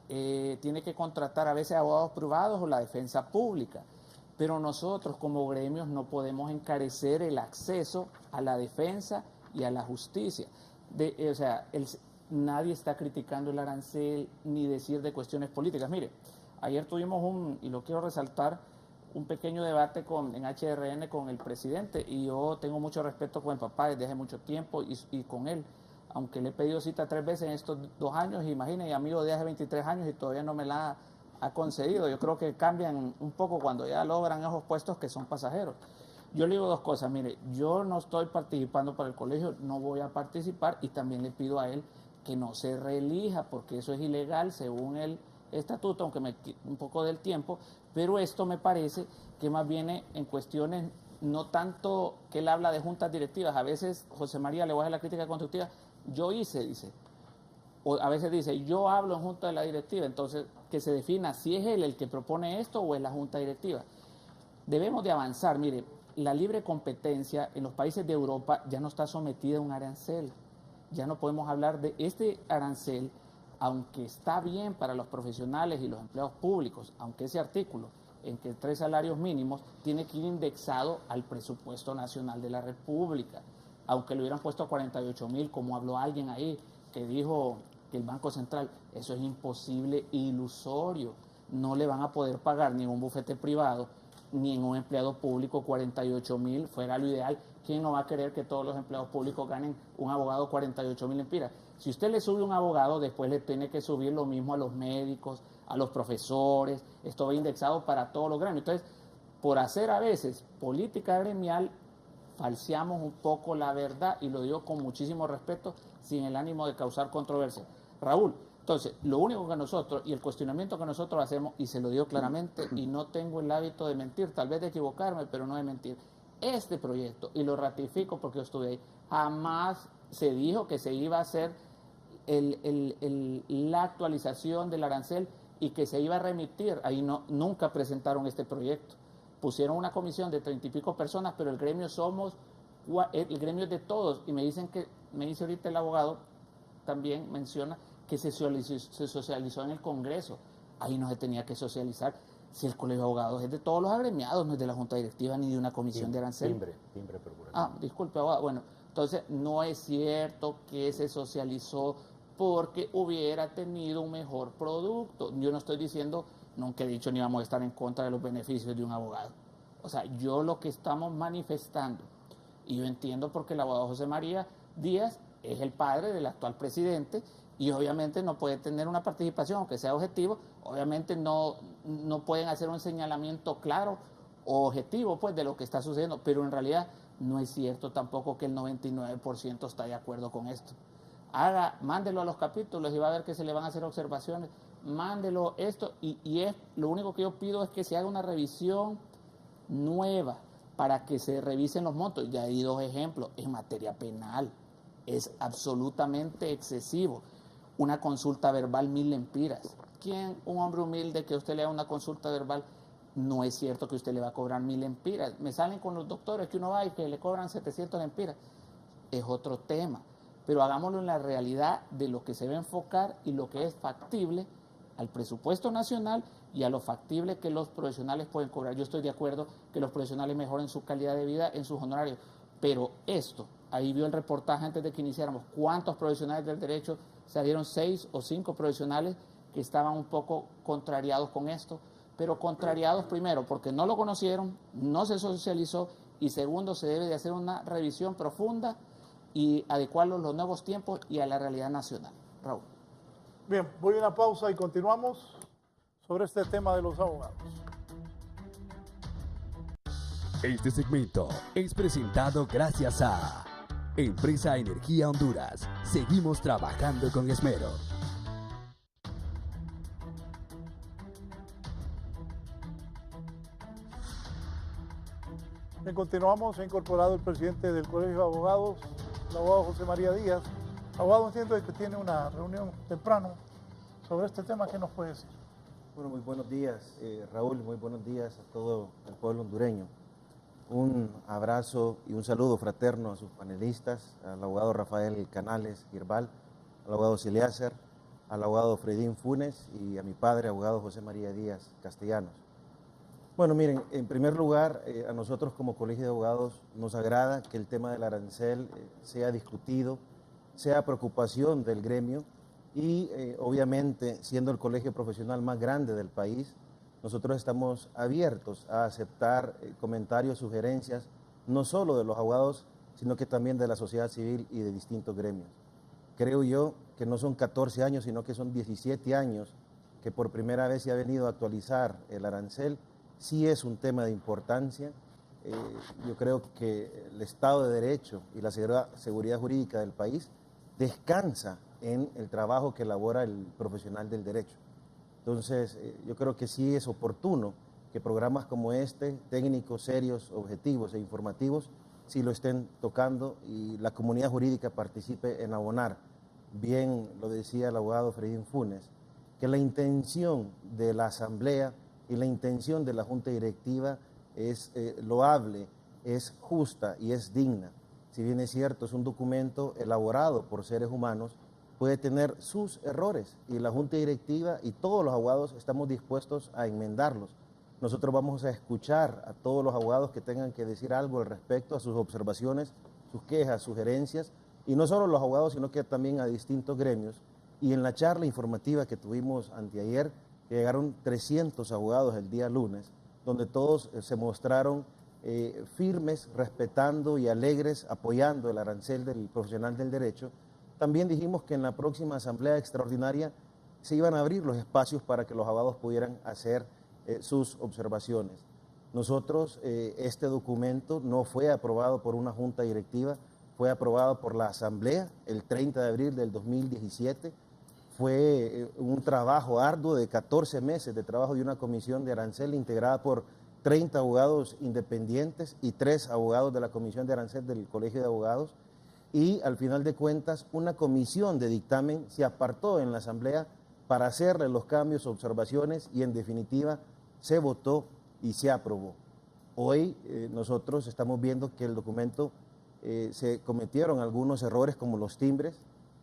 tiene que contratar a veces abogados privados o la defensa pública. Pero nosotros como gremios no podemos encarecer el acceso a la defensa y a la justicia. Nadie está criticando el arancel ni decir de cuestiones políticas. Mire, ayer tuvimos y lo quiero resaltar, un pequeño debate en HRN con el presidente, y yo tengo mucho respeto con el papá desde hace mucho tiempo y con él, aunque le he pedido cita 3 veces en estos 2 años, imagínense, amigo de hace 23 años y todavía no me la ha concedido. Yo creo que cambian un poco cuando ya logran esos puestos que son pasajeros. Yo le digo 2 cosas, mire, yo no estoy participando para el colegio, no voy a participar, y también le pido a él que no se reelija, porque eso es ilegal según el estatuto, aunque me quite un poco del tiempo, pero esto me parece que más viene en cuestiones, no tanto que él habla de juntas directivas. A veces, José María, le voy a hacer la crítica constructiva, yo hice, dice, o a veces dice, yo hablo en junta de la directiva, entonces que se defina si es él el que propone esto o es la junta directiva. Debemos de avanzar. Mire, la libre competencia en los países de Europa ya no está sometida a un arancel, ya no podemos hablar de este arancel, aunque está bien para los profesionales y los empleados públicos, aunque ese artículo en que 3 salarios mínimos tiene que ir indexado al presupuesto nacional de la República, aunque lo hubieran puesto a 48.000, como habló alguien ahí que dijo que el Banco Central, eso es imposible e ilusorio. No le van a poder pagar ni en un bufete privado ni en un empleado público 48.000, fuera lo ideal. ¿Quién no va a querer que todos los empleados públicos ganen un abogado 48.000 empiras? Si usted le sube un abogado, después le tiene que subir lo mismo a los médicos, a los profesores. Esto va indexado para todos los gremios. Entonces, por hacer a veces política gremial, falseamos un poco la verdad, y lo digo con muchísimo respeto, sin el ánimo de causar controversia. Raúl, entonces, lo único que nosotros, y el cuestionamiento que nosotros hacemos, y se lo digo claramente, y no tengo el hábito de mentir, tal vez de equivocarme, pero no de mentir, este proyecto, y lo ratifico porque yo estuve ahí, jamás se dijo que se iba a hacer la actualización del arancel y que se iba a remitir. Ahí nunca presentaron este proyecto. Pusieron una comisión de 30 y pico personas, pero el gremio el gremio es de todos, y me dice ahorita el abogado, también menciona que se socializó en el Congreso. ahí no se tenía que socializar. Si el Colegio de Abogados es de todos los agremiados, no es de la Junta Directiva ni de una comisión de arancel. Timbre procurativo. Ah, disculpe, abogado. Bueno, entonces no es cierto que se socializó porque hubiera tenido un mejor producto. Yo no estoy diciendo, nunca he dicho ni vamos a estar en contra de los beneficios de un abogado. O sea, yo lo que estamos manifestando, y yo entiendo porque el abogado José María Díaz es el padre del actual presidente y obviamente no puede tener una participación, aunque sea objetivo, obviamente no pueden hacer un señalamiento claro o objetivo pues de lo que está sucediendo, pero en realidad no es cierto tampoco que el 99% está de acuerdo con esto. Mándelo a los capítulos y va a ver que se le van a hacer observaciones, mándelo esto y lo único que yo pido es que se haga una revisión nueva para que se revisen los montos. Ya hay 2 ejemplos. En materia penal es absolutamente excesivo. Una consulta verbal 1000 lempiras. ¿Quién, un hombre humilde, que usted le haga una consulta verbal? No es cierto que usted le va a cobrar 1000 lempiras. Me salen con los doctores que uno va y que le cobran 700 lempiras. Es otro tema. Pero hagámoslo en la realidad de lo que se va a enfocar y lo que es factible al presupuesto nacional y a lo factible que los profesionales pueden cobrar. Yo estoy de acuerdo que los profesionales mejoren su calidad de vida en sus honorarios, pero esto, ahí vio el reportaje antes de que iniciáramos, cuántos profesionales del derecho salieron, 6 o 5 profesionales que estaban un poco contrariados con esto, pero contrariados primero porque no lo conocieron, no se socializó y segundo se debe de hacer una revisión profunda y adecuarlo a los nuevos tiempos y a la realidad nacional. Raúl. Bien, voy a una pausa y continuamos sobre este tema de los abogados. Este segmento es presentado gracias a Empresa Energía Honduras. Seguimos trabajando con esmero. Bien, continuamos. Se ha incorporado el presidente del Colegio de Abogados, el abogado José María Díaz. Abogado, entiendo que tiene una reunión temprano sobre este tema. ¿Qué nos puede decir? Bueno, muy buenos días, Raúl, muy buenos días a todo el pueblo hondureño. Un abrazo y un saludo fraterno a sus panelistas, al abogado Rafael Canales Girbal, al abogado Eliezer, al abogado Fredín Funes y a mi padre, abogado José María Díaz Castellanos. Bueno, miren, en primer lugar, a nosotros como Colegio de Abogados nos agrada que el tema del arancel sea discutido, sea preocupación del gremio y obviamente, siendo el colegio profesional más grande del país, nosotros estamos abiertos a aceptar comentarios, sugerencias, no solo de los abogados, sino que también de la sociedad civil y de distintos gremios. Creo yo que no son 14 años, sino que son 17 años que por primera vez se ha venido a actualizar el arancel. Sí es un tema de importancia. Yo creo que el Estado de Derecho y la seguridad jurídica del país descansa en el trabajo que elabora el profesional del derecho. Entonces, yo creo que sí es oportuno que programas como este, técnicos, serios, objetivos e informativos, sí lo estén tocando y la comunidad jurídica participe en abonar. Bien lo decía el abogado Fredín Funes, que la intención de la Asamblea y la intención de la Junta Directiva es loable, es justa y es digna. Si bien es cierto, es un documento elaborado por seres humanos, puede tener sus errores y la Junta Directiva y todos los abogados estamos dispuestos a enmendarlos. Nosotros vamos a escuchar a todos los abogados que tengan que decir algo al respecto, a sus observaciones, sus quejas, sugerencias, y no solo los abogados, sino que también a distintos gremios. Y en la charla informativa que tuvimos anteayer, llegaron 300 abogados el día lunes, donde todos se mostraron firmes, respetando y alegres, apoyando el arancel del profesional del derecho. También dijimos que en la próxima asamblea extraordinaria se iban a abrir los espacios para que los abogados pudieran hacer sus observaciones. Nosotros, este documento no fue aprobado por una junta directiva, fue aprobado por la asamblea el 30 de abril del 2017. Fue un trabajo arduo de 14 meses de trabajo de una comisión de arancel integrada por 30 abogados independientes y 3 abogados de la comisión de arancel del Colegio de Abogados. Y al final de cuentas, una comisión de dictamen se apartó en la asamblea para hacerle los cambios, observaciones y en definitiva se votó y se aprobó. Hoy nosotros estamos viendo que el documento se cometieron algunos errores como los timbres.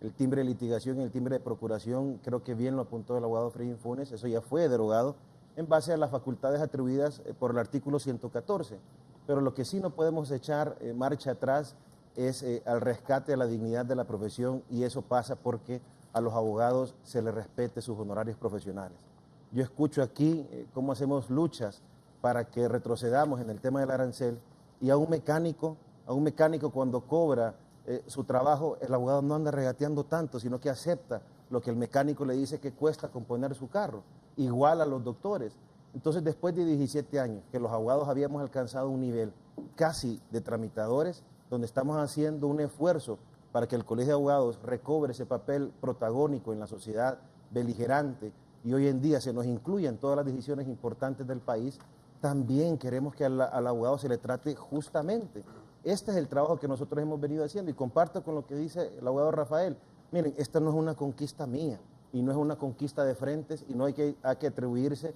el timbre de litigación y el timbre de procuración, creo que bien lo apuntó el abogado Freddy Funes, eso ya fue derogado en base a las facultades atribuidas por el artículo 114. Pero lo que sí no podemos echar marcha atrás es al rescate de la dignidad de la profesión, y eso pasa porque a los abogados se les respete sus honorarios profesionales. Yo escucho aquí cómo hacemos luchas para que retrocedamos en el tema del arancel, y a un mecánico cuando cobra su trabajo, el abogado no anda regateando tanto, sino que acepta lo que el mecánico le dice que cuesta componer su carro, igual a los doctores. Entonces, después de 17 años que los abogados habíamos alcanzado un nivel casi de tramitadores, donde estamos haciendo un esfuerzo para que el Colegio de Abogados recobre ese papel protagónico en la sociedad beligerante, y hoy en día se nos incluye en todas las decisiones importantes del país, también queremos que al abogado se le trate justamente. Este es el trabajo que nosotros hemos venido haciendo, y comparto con lo que dice el abogado Rafael. Miren, esta no es una conquista mía, y no es una conquista de frentes, y no hay que atribuirse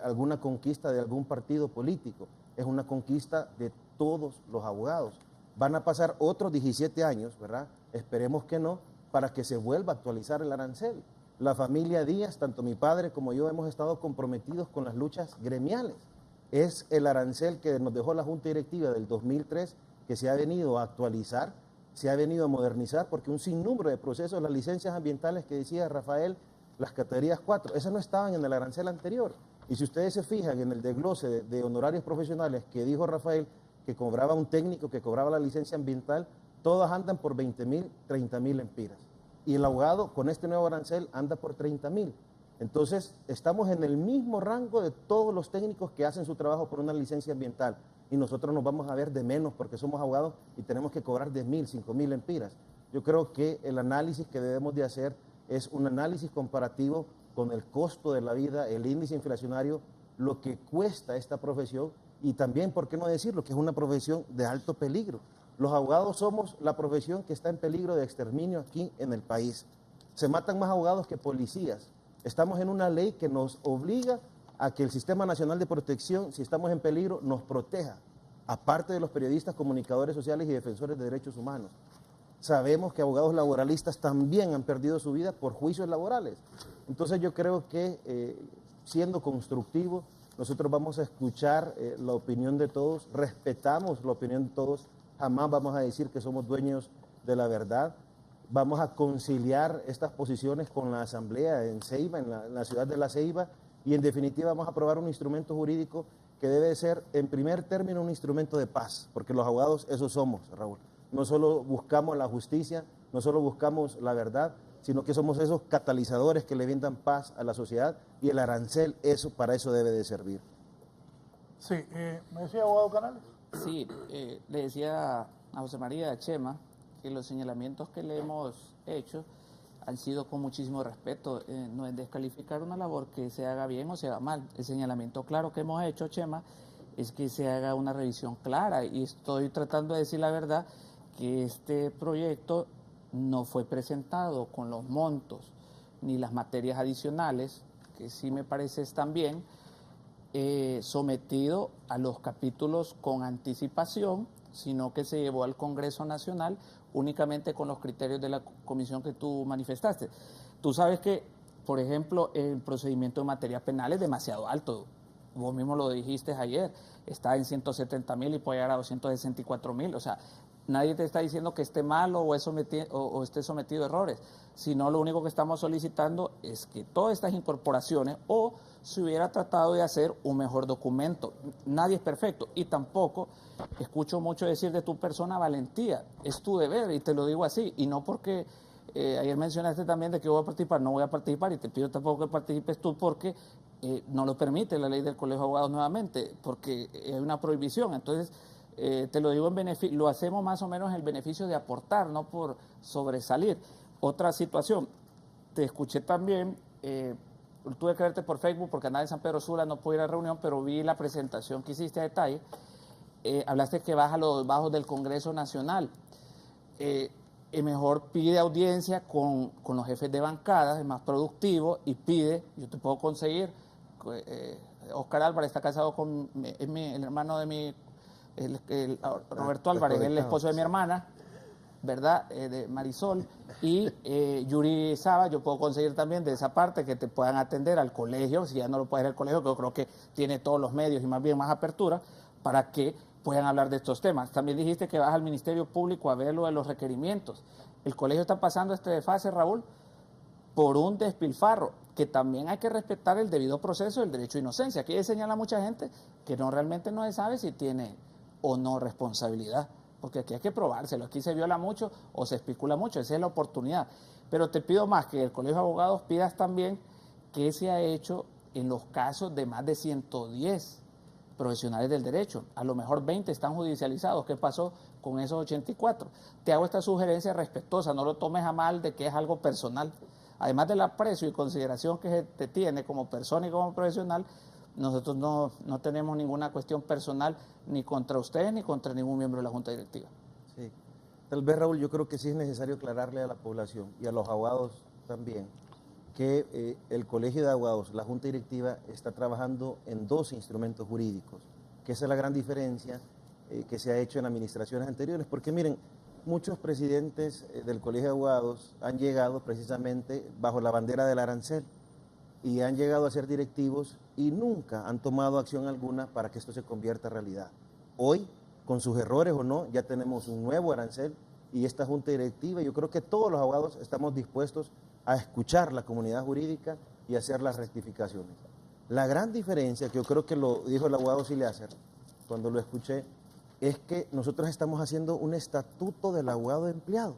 alguna conquista de algún partido político. Es una conquista de todos los abogados. Van a pasar otros 17 años, ¿verdad? Esperemos que no, para que se vuelva a actualizar el arancel. La familia Díaz, tanto mi padre como yo, hemos estado comprometidos con las luchas gremiales. Es el arancel que nos dejó la Junta Directiva del 2003, que se ha venido a actualizar, se ha venido a modernizar, porque un sinnúmero de procesos, las licencias ambientales que decía Rafael, las categorías 4, esas no estaban en el arancel anterior. Y si ustedes se fijan en el desglose de honorarios profesionales que dijo Rafael, que cobraba un técnico, que cobraba la licencia ambiental, todas andan por 20.000, 30.000 empiras. Y el abogado con este nuevo arancel anda por 30.000. Entonces, estamos en el mismo rango de todos los técnicos que hacen su trabajo por una licencia ambiental. Y nosotros nos vamos a ver de menos porque somos abogados y tenemos que cobrar 10.000, 5.000 empiras. Yo creo que el análisis que debemos de hacer es un análisis comparativo con el costo de la vida, el índice inflacionario, lo que cuesta esta profesión, y también, ¿por qué no decirlo?, que es una profesión de alto peligro. Los abogados somos la profesión que está en peligro de exterminio aquí en el país. Se matan más abogados que policías. Estamos en una ley que nos obliga a que el Sistema Nacional de Protección, si estamos en peligro, nos proteja, aparte de los periodistas, comunicadores sociales y defensores de derechos humanos. Sabemos que abogados laboralistas también han perdido su vida por juicios laborales. Entonces yo creo que siendo constructivo, nosotros vamos a escuchar la opinión de todos, respetamos la opinión de todos, jamás vamos a decir que somos dueños de la verdad. Vamos a conciliar estas posiciones con la Asamblea en Ceiba, en la ciudad de La Ceiba, y en definitiva vamos a aprobar un instrumento jurídico que debe ser, en primer término, un instrumento de paz, porque los abogados eso somos, Raúl. No solo buscamos la justicia, no solo buscamos la verdad, sino que somos esos catalizadores que le brindan paz a la sociedad, y el arancel para eso debe de servir. Sí, ¿me decía abogado Canales? Sí, le decía a José María Chema que los señalamientos que le hemos hecho han sido con muchísimo respeto, no es descalificar una labor que se haga bien o se haga mal. El señalamiento claro que hemos hecho, Chema, es que se haga una revisión clara, y estoy tratando de decir la verdad, que este proyecto no fue presentado con los montos ni las materias adicionales, que sí me parece están bien, sometido a los capítulos con anticipación, sino que se llevó al Congreso Nacional únicamente con los criterios de la comisión que tú manifestaste. Tú sabes que, por ejemplo, el procedimiento en materia penal es demasiado alto. Vos mismo lo dijiste ayer, está en 170.000 y puede llegar a 264.000. O sea, nadie te está diciendo que esté mal o esté sometido a errores, sino lo único que estamos solicitando es que todas estas incorporaciones, o se hubiera tratado de hacer un mejor documento. Nadie es perfecto, y tampoco escucho mucho decir de tu persona valentía. Es tu deber, y te lo digo así, y no porque ayer mencionaste también de que voy a participar. No voy a participar, y te pido tampoco que participes tú porque no lo permite la ley del Colegio de Abogados nuevamente, porque hay una prohibición. Entonces, te lo digo en beneficio, lo hacemos más o menos en el beneficio de aportar, no por sobresalir. Otra situación, te escuché también, tuve que verte por Facebook porque andaba en San Pedro Sula, no pude ir a la reunión, pero vi la presentación que hiciste a detalle. Hablaste que vas a los bajos del Congreso Nacional. Mejor pide audiencia con los jefes de bancadas, es más productivo, y pide, yo te puedo conseguir, Oscar Álvarez está casado con, el hermano de mi, Roberto Álvarez, el esposo de mi hermana, ¿verdad? De Marisol y Yuri Saba, yo puedo conseguir también de esa parte que te puedan atender al colegio, si ya no lo puede ir al colegio, que yo creo que tiene todos los medios y más bien más apertura, para que puedan hablar de estos temas. También dijiste que vas al Ministerio Público a ver lo de los requerimientos. El colegio está pasando este fase, Raúl, por un despilfarro, que también hay que respetar el debido proceso del derecho a inocencia. Aquí señala mucha gente que realmente no se sabe si tiene o no responsabilidad, porque aquí hay que probárselo, aquí se viola mucho o se especula mucho, esa es la oportunidad. Pero te pido más que el Colegio de Abogados pidas también qué se ha hecho en los casos de más de 110 profesionales del derecho. A lo mejor 20 están judicializados. ¿Qué pasó con esos 84? Te hago esta sugerencia respetuosa, no lo tomes a mal de que es algo personal. Además del aprecio y consideración que se te tiene como persona y como profesional, nosotros no tenemos ninguna cuestión personal ni contra ustedes ni contra ningún miembro de la Junta Directiva. Sí. Tal vez, Raúl, yo creo que sí es necesario aclararle a la población y a los abogados también que el Colegio de Abogados, la Junta Directiva, está trabajando en 2 instrumentos jurídicos, que esa es la gran diferencia que se ha hecho en administraciones anteriores, porque miren, muchos presidentes del Colegio de Abogados han llegado precisamente bajo la bandera del arancel y han llegado a ser directivos y nunca han tomado acción alguna para que esto se convierta en realidad. Hoy, con sus errores o no, ya tenemos un nuevo arancel y esta Junta Directiva, yo creo que todos los abogados estamos dispuestos a escuchar la comunidad jurídica y hacer las rectificaciones. La gran diferencia, que yo creo que lo dijo el abogado Sileácer cuando lo escuché, es que nosotros estamos haciendo un estatuto del abogado empleado.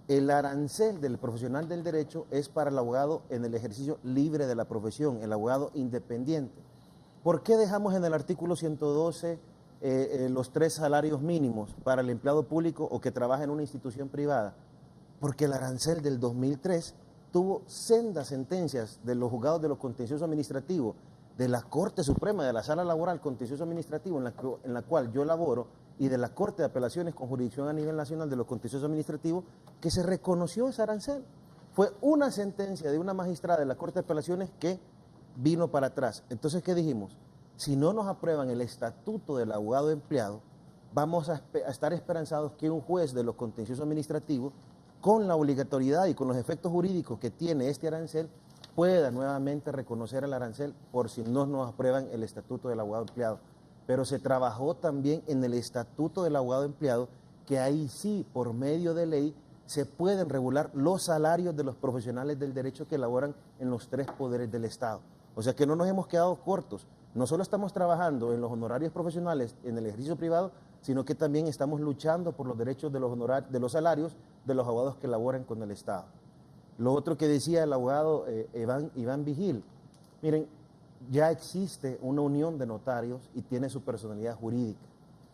El arancel del profesional del derecho es para el abogado en el ejercicio libre de la profesión, el abogado independiente. ¿Por qué dejamos en el artículo 112 los 3 salarios mínimos para el empleado público o que trabaja en una institución privada? Porque el arancel del 2003 tuvo sendas sentencias de los juzgados de los contenciosos administrativos, de la Corte Suprema, de la Sala Laboral Contencioso Administrativo, en la cual yo laboro, y de la Corte de Apelaciones con jurisdicción a nivel nacional de los contenciosos administrativos, que se reconoció ese arancel. Fue una sentencia de una magistrada de la Corte de Apelaciones que vino para atrás. Entonces, ¿qué dijimos? Si no nos aprueban el estatuto del abogado empleado, vamos a estar esperanzados que un juez de los contenciosos administrativos, con la obligatoriedad y con los efectos jurídicos que tiene este arancel, pueda nuevamente reconocer el arancel por si no nos aprueban el estatuto del abogado empleado. Pero se trabajó también en el estatuto del abogado empleado, que ahí sí, por medio de ley, se pueden regular los salarios de los profesionales del derecho que laboran en los 3 poderes del Estado. O sea que no nos hemos quedado cortos. No solo estamos trabajando en los honorarios profesionales en el ejercicio privado, sino que también estamos luchando por los derechos de los salarios de los abogados que laboran con el Estado. Lo otro que decía el abogado Iván Vigil, miren, ya existe una unión de notarios y tiene su personalidad jurídica.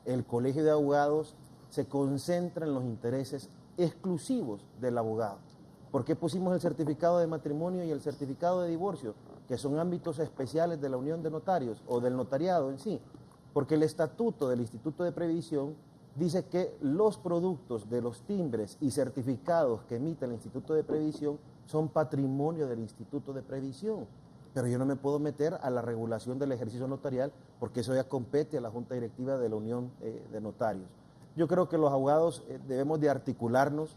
El Colegio de Abogados se concentra en los intereses exclusivos del abogado. ¿Por qué pusimos el certificado de matrimonio y el certificado de divorcio, que son ámbitos especiales de la unión de notarios o del notariado en sí? Porque el estatuto del Instituto de Previsión dice que los productos de los timbres y certificados que emite el Instituto de Previsión son patrimonio del Instituto de Previsión. Pero yo no me puedo meter a la regulación del ejercicio notarial porque eso ya compete a la Junta Directiva de la Unión de Notarios. Yo creo que los abogados debemos de articularnos,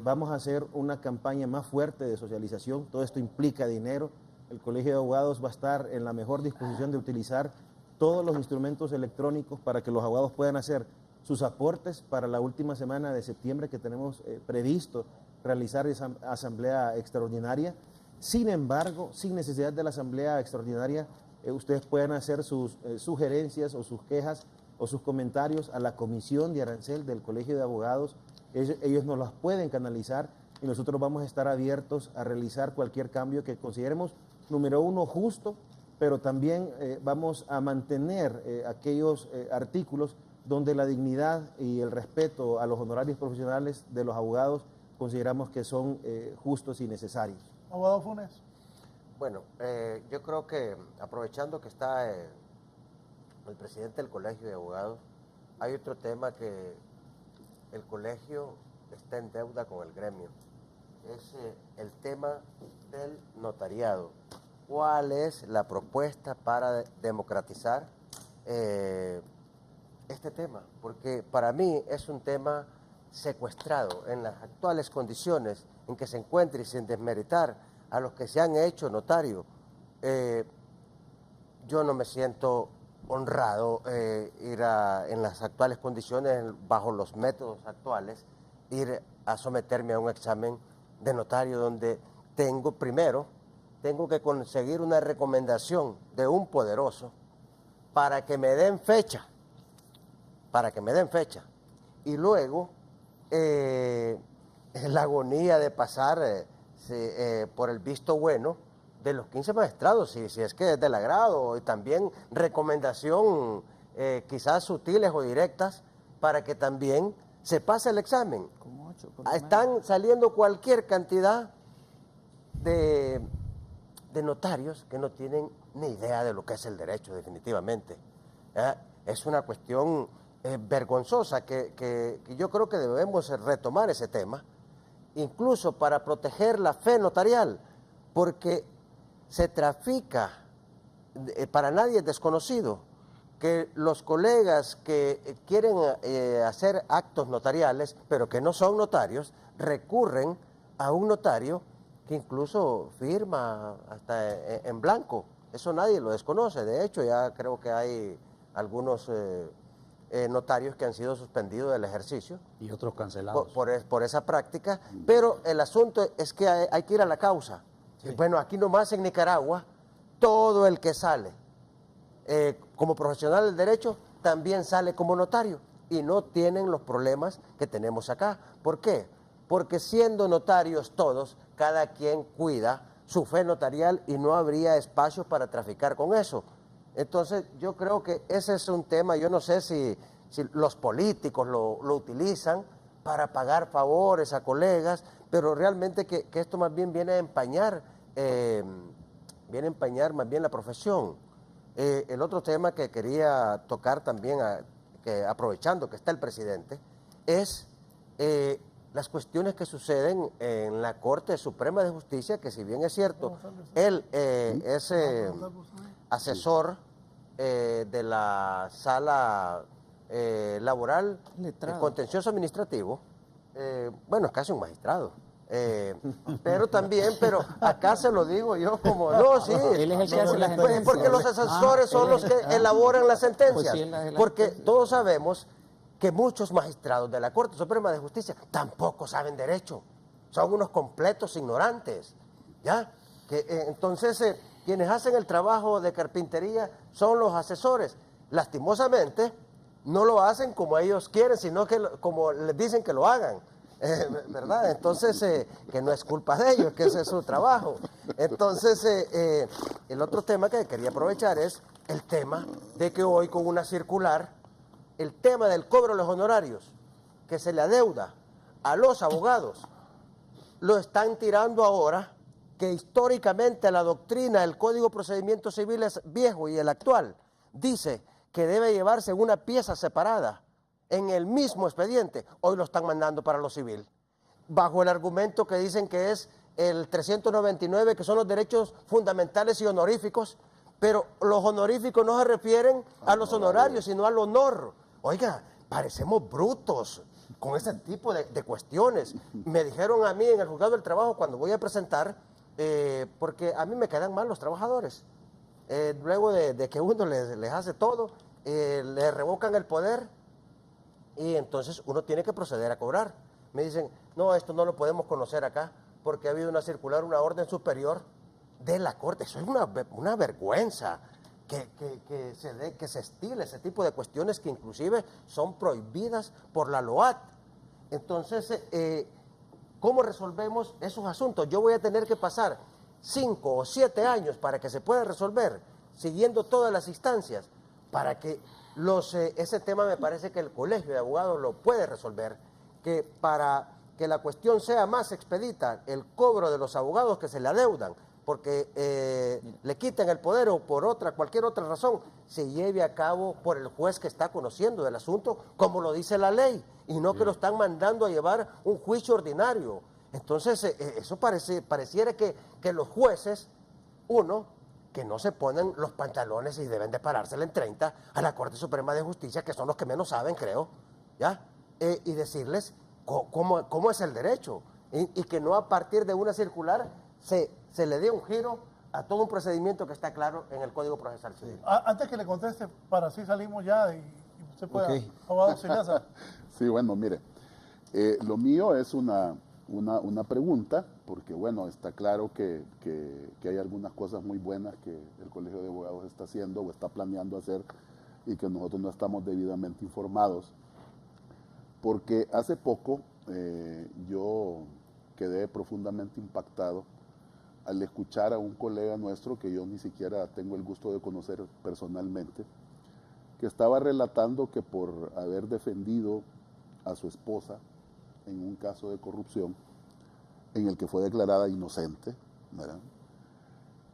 vamos a hacer una campaña más fuerte de socialización, todo esto implica dinero, el Colegio de Abogados va a estar en la mejor disposición de utilizar todos los instrumentos electrónicos para que los abogados puedan hacer sus aportes para la última semana de septiembre que tenemos previsto realizar esa asamblea extraordinaria. Sin embargo, sin necesidad de la asamblea extraordinaria, ustedes pueden hacer sus sugerencias o sus quejas o sus comentarios a la Comisión de Arancel del Colegio de Abogados. Ellos nos las pueden canalizar y nosotros vamos a estar abiertos a realizar cualquier cambio que consideremos, número uno, justo, pero también vamos a mantener aquellos artículos donde la dignidad y el respeto a los honorarios profesionales de los abogados consideramos que son justos y necesarios. Abogado Funes. Bueno, yo creo que aprovechando que está el presidente del Colegio de Abogados, hay otro tema que el colegio está en deuda con el gremio. Es el tema del notariado. ¿Cuál es la propuesta para democratizar este tema? Porque para mí es un tema secuestrado en las actuales condiciones en que se encuentra y sin desmeritar a los que se han hecho notario, yo no me siento honrado ir en las actuales condiciones, bajo los métodos actuales, ir a someterme a un examen de notario donde tengo que conseguir una recomendación de un poderoso para que me den fecha, y luego la agonía de pasar por el visto bueno de los 15 magistrados, si es que es del agrado, y también recomendación quizás sutiles o directas para que también se pase el examen. Están saliendo cualquier cantidad de notarios que no tienen ni idea de lo que es el derecho, definitivamente. Es una cuestión vergonzosa que yo creo que debemos retomar ese tema, incluso para proteger la fe notarial, porque se trafica, para nadie es desconocido, que los colegas que quieren hacer actos notariales, pero que no son notarios, recurren a un notario que incluso firma hasta en blanco. Eso nadie lo desconoce. De hecho, ya creo que hay algunos notarios que han sido suspendidos del ejercicio. Y otros cancelados. Por esa práctica. Pero el asunto es que hay que ir a la causa. Sí. Bueno, aquí nomás en Nicaragua, todo el que sale como profesional del derecho también sale como notario y no tienen los problemas que tenemos acá. ¿Por qué? Porque siendo notarios todos, cada quien cuida su fe notarial y no habría espacio para traficar con eso. Entonces, yo creo que ese es un tema, yo no sé si los políticos lo utilizan para pagar favores a colegas, pero realmente que esto más bien viene a empañar más bien la profesión. El otro tema que quería tocar también, aprovechando que está el presidente, es las cuestiones que suceden en la Corte Suprema de Justicia, que si bien es cierto, él es asesor de la sala laboral, contencioso administrativo, bueno, es casi un magistrado. Pero acá se lo digo yo como, no, sí, él es el que hace la sentencia, porque los asesores son los que elaboran las sentencias, pues sí, porque todos sabemos que muchos magistrados de la Corte Suprema de Justicia tampoco saben derecho, son unos completos ignorantes, ¿ya? Entonces, quienes hacen el trabajo de carpintería son los asesores. Lastimosamente, no lo hacen como ellos quieren, sino que como les dicen que lo hagan. ¿Verdad? Entonces, que no es culpa de ellos, que ese es su trabajo. Entonces, el otro tema que quería aprovechar es el tema de que hoy con una circular, el tema del cobro de los honorarios que se le adeuda a los abogados, lo están tirando ahora, que históricamente la doctrina del Código de Procedimientos Civiles viejo y el actual dice que debe llevarse una pieza separada en el mismo expediente. Hoy lo están mandando para lo civil, bajo el argumento que dicen que es el 399, que son los derechos fundamentales y honoríficos, pero los honoríficos no se refieren a los honorarios, sino al honor. Oiga, parecemos brutos con ese tipo de cuestiones. Me dijeron a mí en el juzgado del trabajo cuando voy a presentar, porque a mí me quedan mal los trabajadores. Luego de que uno les hace todo, les revocan el poder, y entonces uno tiene que proceder a cobrar. Me dicen, no, esto no lo podemos conocer acá porque ha habido una circular, una orden superior de la Corte. Eso es una vergüenza que se estile ese tipo de cuestiones que inclusive son prohibidas por la LOAT. Entonces, ¿cómo resolvemos esos asuntos? Yo voy a tener que pasar 5 o 7 años para que se pueda resolver, siguiendo todas las instancias, para que ese tema me parece que el Colegio de Abogados lo puede resolver, que para que la cuestión sea más expedita, el cobro de los abogados que se le adeudan, porque le quiten el poder o por cualquier otra razón, se lleve a cabo por el juez que está conociendo del asunto, como lo dice la ley, y no que lo están mandando a llevar un juicio ordinario. Entonces, eso pareciera que los jueces, que no se ponen los pantalones y deben de parársela en 30 a la Corte Suprema de Justicia, que son los que menos saben, creo, ¿ya? Y decirles cómo es el derecho y que no a partir de una circular se le dé un giro a todo un procedimiento que está claro en el Código Procesal Civil. Antes que le conteste, para así salimos ya y usted pueda, abogado Sinaza. Sí, bueno, mire, lo mío es una pregunta, porque bueno, está claro que hay algunas cosas muy buenas que el Colegio de Abogados está haciendo o está planeando hacer y que nosotros no estamos debidamente informados, porque hace poco yo quedé profundamente impactado al escuchar a un colega nuestro que yo ni siquiera tengo el gusto de conocer personalmente, que estaba relatando que por haber defendido a su esposa en un caso de corrupción en el que fue declarada inocente, ¿verdad?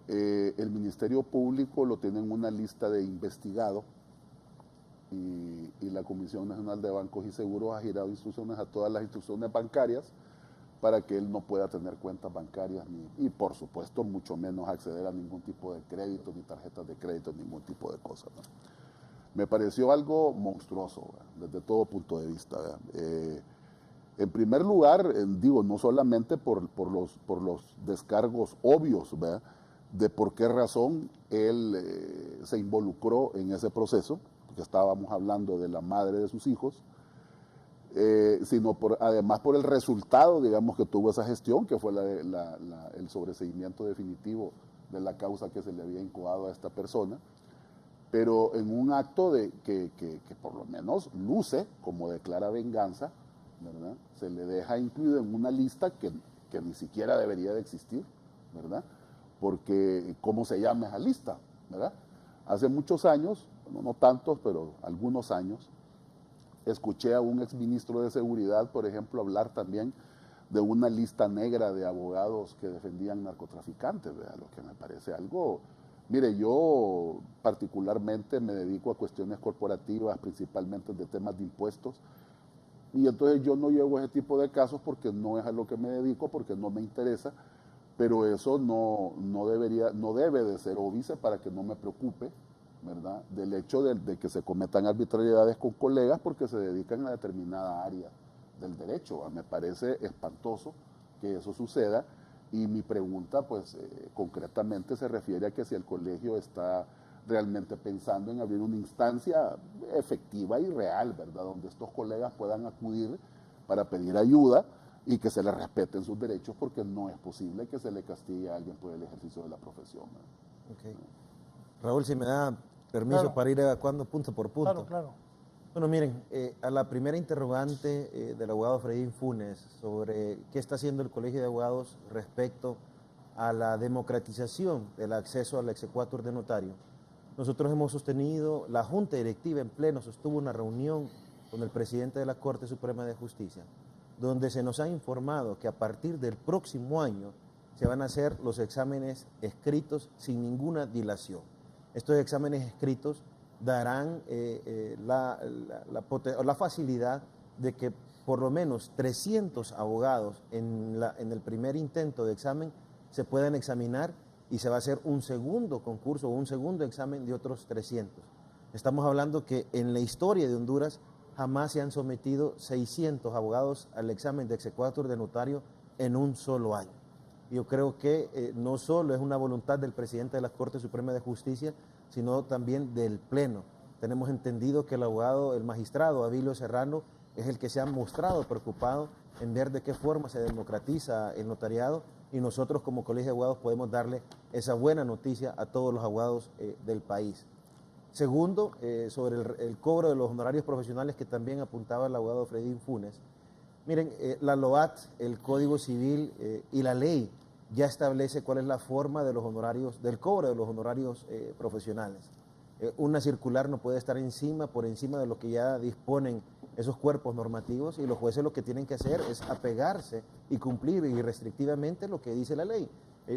El Ministerio Público lo tiene en una lista de investigado y la Comisión Nacional de Bancos y Seguros ha girado instrucciones a todas las instituciones bancarias para que él no pueda tener cuentas bancarias y por supuesto mucho menos acceder a ningún tipo de crédito, ni tarjetas de crédito, ningún tipo de cosas, ¿no? Me pareció algo monstruoso, ¿verdad? Desde todo punto de vista, ¿verdad? En primer lugar, digo, no solamente por los descargos obvios, ¿verdad?, de por qué razón él se involucró en ese proceso, porque estábamos hablando de la madre de sus hijos, sino además por el resultado, digamos, que tuvo esa gestión, que fue el sobreseimiento definitivo de la causa que se le había incoado a esta persona, pero en un acto que por lo menos luce como declara venganza, ¿verdad? Se le deja incluido en una lista que ni siquiera debería de existir, ¿verdad? Porque ¿cómo se llama esa lista?, ¿verdad? Hace muchos años, bueno, no tantos, pero algunos años, escuché a un exministro de Seguridad, por ejemplo, hablar también de una lista negra de abogados que defendían narcotraficantes, ¿verdad? Lo que me parece algo... Mire, yo particularmente me dedico a cuestiones corporativas, principalmente de temas de impuestos, y entonces yo no llevo ese tipo de casos porque no es a lo que me dedico, porque no me interesa, pero eso no debe de ser óbice para que no me preocupe, ¿verdad?, del hecho de que se cometan arbitrariedades con colegas porque se dedican a determinada área del derecho, ¿verdad? Me parece espantoso que eso suceda y mi pregunta, pues, concretamente se refiere a que si el colegio está realmente pensando en abrir una instancia efectiva y real, ¿verdad?, donde estos colegas puedan acudir para pedir ayuda y que se les respeten sus derechos, porque no es posible que se le castigue a alguien por el ejercicio de la profesión, ¿verdad? Okay. Raúl, si me da permiso para ir evacuando punto por punto. Claro, claro. Bueno, miren, a la primera interrogante del abogado Fredín Funes sobre qué está haciendo el Colegio de Abogados respecto a la democratización del acceso al exequatur de notario, nosotros hemos sostenido, la Junta Directiva en pleno sostuvo una reunión con el presidente de la Corte Suprema de Justicia, donde se nos ha informado que a partir del próximo año se van a hacer los exámenes escritos sin ninguna dilación. Estos exámenes escritos darán la facilidad de que por lo menos 300 abogados en el primer intento de examen se puedan examinar y se va a hacer un segundo concurso o un segundo examen de otros 300. Estamos hablando que en la historia de Honduras jamás se han sometido 600 abogados al examen de exequatur de notario en un solo año. Yo creo que no solo es una voluntad del presidente de la Corte Suprema de Justicia, sino también del Pleno. Tenemos entendido que el magistrado Abilio Serrano es el que se ha mostrado preocupado en ver de qué forma se democratiza el notariado y nosotros como Colegio de Abogados podemos darle esa buena noticia a todos los abogados del país. Segundo, sobre el cobro de los honorarios profesionales que también apuntaba el abogado Fredín Funes. Miren, la LOAT, el Código Civil y la ley ya establece cuál es la forma de los honorarios, del cobro de los honorarios profesionales. Una circular no puede estar por encima de lo que ya disponen esos cuerpos normativos y los jueces lo que tienen que hacer es apegarse y cumplir irrestrictivamente lo que dice la ley.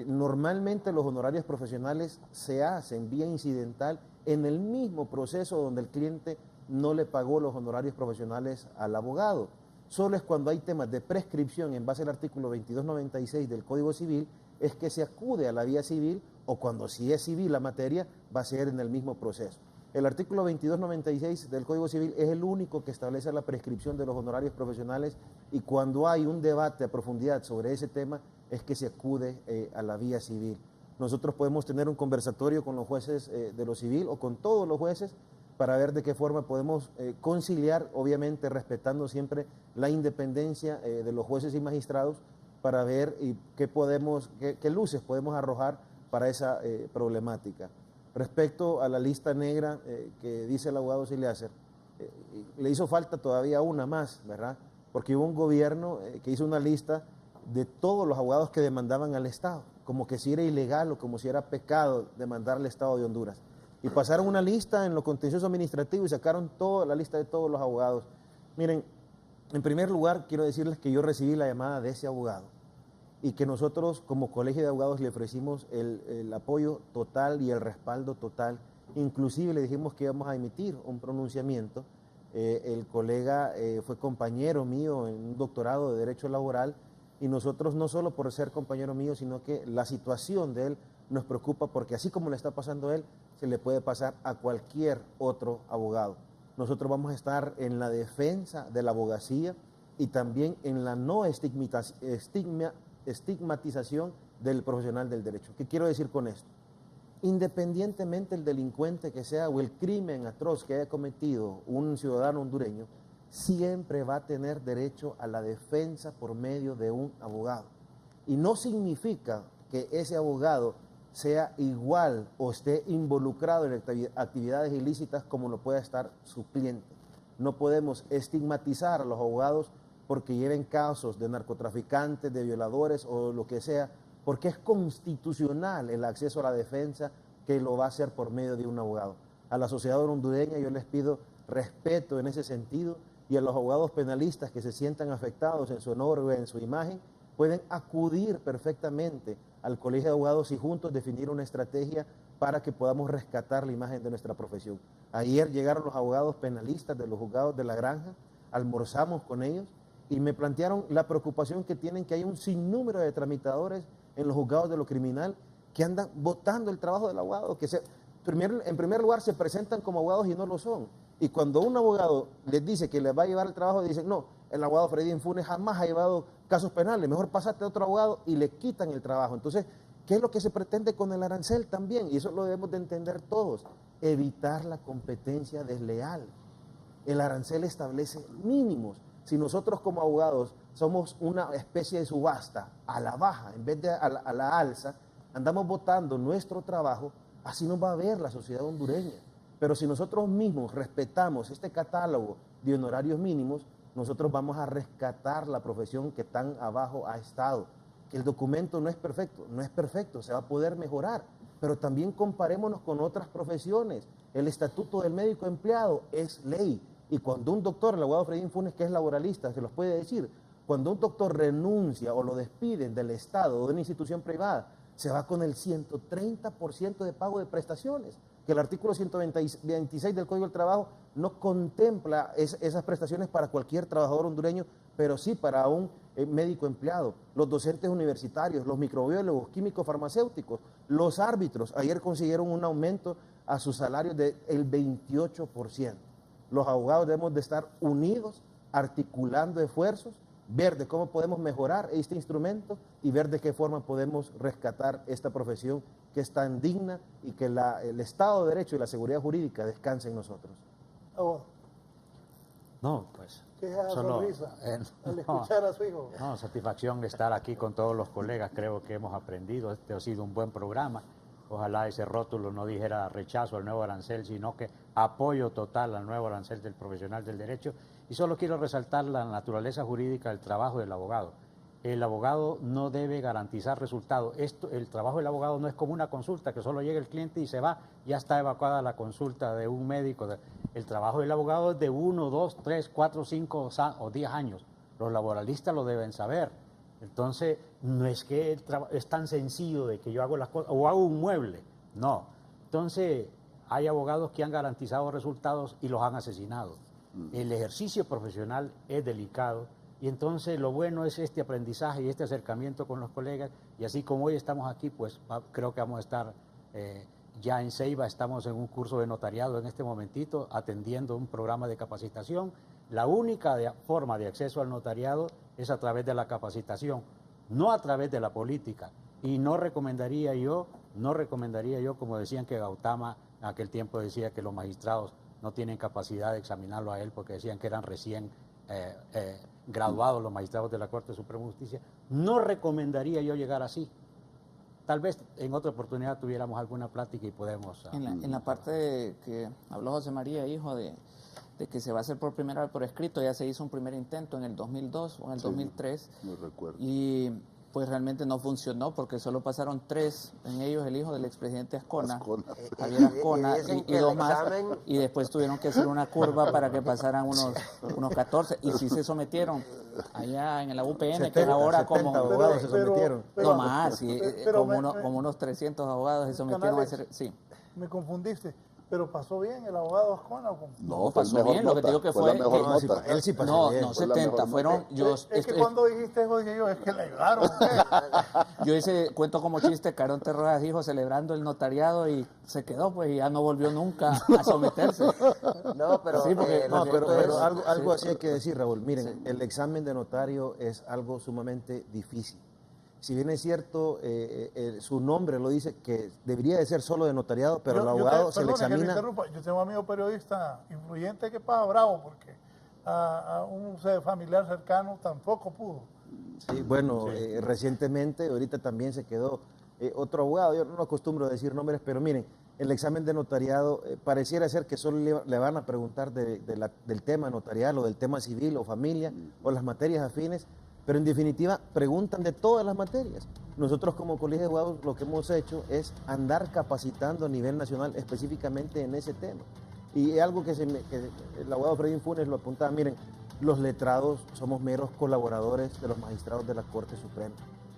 Normalmente los honorarios profesionales se hacen vía incidental en el mismo proceso donde el cliente no le pagó los honorarios profesionales al abogado. Solo es cuando hay temas de prescripción en base al artículo 2296 del Código Civil es que se acude a la vía civil o cuando si es civil la materia va a ser en el mismo proceso. El artículo 2296 del Código Civil es el único que establece la prescripción de los honorarios profesionales y cuando hay un debate a profundidad sobre ese tema es que se acude a la vía civil. Nosotros podemos tener un conversatorio con los jueces de lo civil o con todos los jueces para ver de qué forma podemos conciliar, obviamente respetando siempre la independencia de los jueces y magistrados, para ver qué luces podemos arrojar para esa problemática. Respecto a la lista negra que dice el abogado Silíacer, le hizo falta todavía una más, ¿verdad? Porque hubo un gobierno que hizo una lista de todos los abogados que demandaban al Estado, como que si era ilegal o como si era pecado demandar al Estado de Honduras. Y pasaron una lista en lo contencioso administrativo y sacaron toda la lista de todos los abogados. Miren, en primer lugar quiero decirles que yo recibí la llamada de ese abogado y que nosotros como colegio de abogados le ofrecimos el apoyo total y el respaldo total. Inclusive le dijimos que íbamos a emitir un pronunciamiento. El colega fue compañero mío en un doctorado de Derecho Laboral y nosotros no solo por ser compañero mío, sino que la situación de él nos preocupa porque así como le está pasando a él, se le puede pasar a cualquier otro abogado. Nosotros vamos a estar en la defensa de la abogacía y también en la no estigmatización del profesional del derecho. ¿Qué quiero decir con esto? Independientemente el delincuente que sea o el crimen atroz que haya cometido un ciudadano hondureño, siempre va a tener derecho a la defensa por medio de un abogado. Y no significa que ese abogado sea igual o esté involucrado en actividades ilícitas como lo pueda estar su cliente. No podemos estigmatizar a los abogados porque lleven casos de narcotraficantes, de violadores o lo que sea, porque es constitucional el acceso a la defensa que lo va a hacer por medio de un abogado. A la sociedad hondureña yo les pido respeto en ese sentido y a los abogados penalistas que se sientan afectados en su honor o en su imagen, pueden acudir perfectamente al Colegio de Abogados y juntos definir una estrategia para que podamos rescatar la imagen de nuestra profesión. Ayer llegaron los abogados penalistas de los juzgados de La Granja, almorzamos con ellos y me plantearon la preocupación que tienen que hay un sinnúmero de tramitadores en los juzgados de lo criminal que andan botando el trabajo del abogado, que en primer lugar se presentan como abogados y no lo son. Y cuando un abogado les dice que les va a llevar el trabajo, dicen, no, el abogado Freddy Infunes jamás ha llevado casos penales, mejor pásate a otro abogado y le quitan el trabajo. Entonces, ¿qué es lo que se pretende con el arancel también? Y eso lo debemos de entender todos, evitar la competencia desleal. El arancel establece mínimos. Si nosotros como abogados somos una especie de subasta a la baja en vez de a la alza, andamos votando nuestro trabajo, así nos va a ver la sociedad hondureña. Pero si nosotros mismos respetamos este catálogo de honorarios mínimos, nosotros vamos a rescatar la profesión que tan abajo ha estado. Que el documento no es perfecto, se va a poder mejorar, pero también comparémonos con otras profesiones. El estatuto del médico empleado es ley, y cuando un doctor, el abogado Freddy Infunes, que es laboralista, se los puede decir, cuando un doctor renuncia o lo despiden del Estado o de una institución privada, se va con el 130% de pago de prestaciones, que el artículo 126 del Código del Trabajo no contempla esas prestaciones para cualquier trabajador hondureño, pero sí para un médico empleado, los docentes universitarios, los microbiólogos, químicos farmacéuticos, los árbitros. Ayer consiguieron un aumento a sus salarios del 28%. Los abogados debemos de estar unidos, articulando esfuerzos, ver de cómo podemos mejorar este instrumento y ver de qué forma podemos rescatar esta profesión que es tan digna y que el Estado de Derecho y la seguridad jurídica descansen en nosotros. No, pues ¿Qué es esa solo, sonrisa al escuchar a su hijo? No, satisfacción de estar aquí con todos los colegas, creo que hemos aprendido, este ha sido un buen programa. Ojalá ese rótulo no dijera rechazo al nuevo arancel, sino que apoyo total al nuevo arancel del profesional del derecho. Y solo quiero resaltar la naturaleza jurídica del trabajo del abogado. El abogado no debe garantizar resultados. El trabajo del abogado no es como una consulta, que solo llega el cliente y se va, ya está evacuada la consulta de un médico. El trabajo del abogado es de 1, 2, 3, 4, 5 o 10 años. Los laboralistas lo deben saber. Entonces, no es que es tan sencillo de que yo hago las cosas, o hago un mueble, no. Entonces, hay abogados que han garantizado resultados y los han asesinado. El ejercicio profesional es delicado y entonces lo bueno es este aprendizaje y este acercamiento con los colegas y así como hoy estamos aquí, pues creo que vamos a estar Ya en Ceiba estamos en un curso de notariado en este momentito, atendiendo un programa de capacitación. La única forma de acceso al notariado es a través de la capacitación, no a través de la política. Y no recomendaría yo, como decían que Gautama en aquel tiempo decía que los magistrados no tienen capacidad de examinarlo a él porque decían que eran recién graduados los magistrados de la Corte Suprema de Justicia. No recomendaría yo llegar así. Tal vez en otra oportunidad tuviéramos alguna plática y podemos... En la parte que habló José María, hijo, de que se va a hacer por primera vez por escrito, ya se hizo un primer intento en el 2002 o en el 2003. No recuerdo. Y pues realmente no funcionó porque solo pasaron 3, en ellos el hijo del expresidente Ascona, Javier Ascona y 2 más, y después tuvieron que hacer una curva para que pasaran unos 14, y sí se sometieron allá en la UPN, 70, que es ahora como... abogados se sometieron. No más, sí, como unos 300 abogados se sometieron a hacer... Sí. Me confundiste. ¿Pero pasó bien el abogado Ascona? No, pasó bien, lo que te digo que fue... él sí pasó bien. No, 70, fueron... Es que cuando dijiste eso, dije yo, es que le ayudaron. Yo hice cuento como chiste, Caronte Rojas dijo celebrando el notariado y se quedó, pues, y ya no volvió nunca a someterse. No, pero... Sí, porque, pero algo así hay que decir, Raúl. Miren, el examen de notario es algo sumamente difícil. Si bien es cierto, su nombre lo dice que debería de ser solo de notariado, pero el abogado se le examina... Yo tengo un amigo periodista influyente que pasa bravo porque a un familiar cercano tampoco pudo. Sí, bueno, recientemente, ahorita también se quedó otro abogado, yo no acostumbro a decir nombres, pero miren, el examen de notariado pareciera ser que solo le van a preguntar del tema notarial o del tema civil o familia o las materias afines, pero en definitiva preguntan de todas las materias. Nosotros como Colegio de Abogados lo que hemos hecho es andar capacitando a nivel nacional específicamente en ese tema. Y es algo que el abogado Freddy Funes lo apuntaba, miren, los letrados somos meros colaboradores de los magistrados de la Corte Suprema.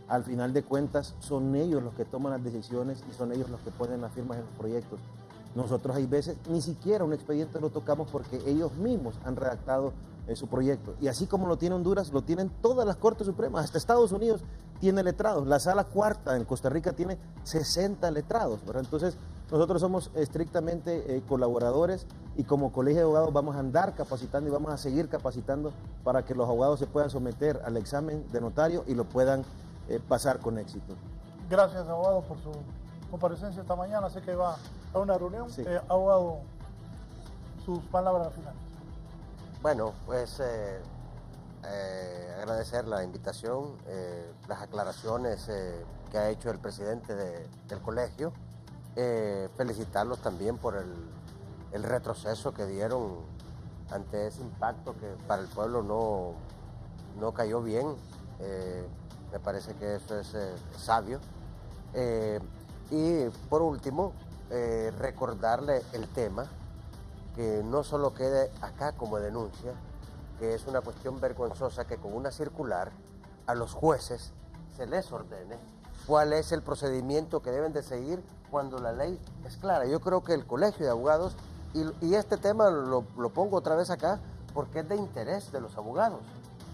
Al final de cuentas son ellos los que toman las decisiones y son ellos los que ponen las firmas en los proyectos. Nosotros hay veces ni siquiera un expediente lo tocamos porque ellos mismos han redactado su proyecto. Y así como lo tiene Honduras, lo tienen todas las Cortes Supremas. Hasta Estados Unidos tiene letrados. La Sala Cuarta en Costa Rica tiene 60 letrados, ¿verdad? Entonces, nosotros somos estrictamente colaboradores y como Colegio de Abogados vamos a andar capacitando y vamos a seguir capacitando para que los abogados se puedan someter al examen de notario y lo puedan pasar con éxito. Gracias, abogado, por su comparecencia esta mañana. Sé que va a una reunión. Sí. Abogado, sus palabras finales. Bueno, pues agradecer la invitación, las aclaraciones que ha hecho el presidente del colegio, felicitarlos también por el retroceso que dieron ante ese impacto que para el pueblo no cayó bien. Me parece que eso es sabio. Y por último, recordarle el tema, que no solo quede acá como denuncia, que es una cuestión vergonzosa que con una circular a los jueces se les ordene cuál es el procedimiento que deben de seguir cuando la ley es clara. Yo creo que el Colegio de Abogados, y este tema lo pongo otra vez acá, porque es de interés de los abogados.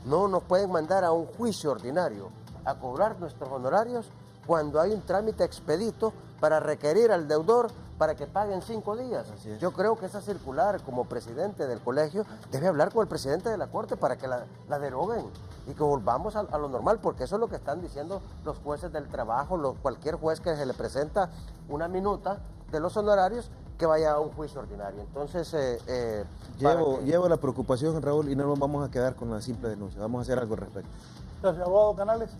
No nos pueden mandar a un juicio ordinario a cobrar nuestros honorarios cuando hay un trámite expedito para requerir al deudor para que paguen 5 días. Yo creo que esa circular, como presidente del colegio, debe hablar con el presidente de la Corte para que la deroguen y que volvamos a lo normal, porque eso es lo que están diciendo los jueces del trabajo, cualquier juez que se le presenta una minuta de los honorarios, que vaya a un juicio ordinario. Entonces, llevo la preocupación, Raúl, y no nos vamos a quedar con la simple denuncia, vamos a hacer algo al respecto. Gracias, abogado Canales.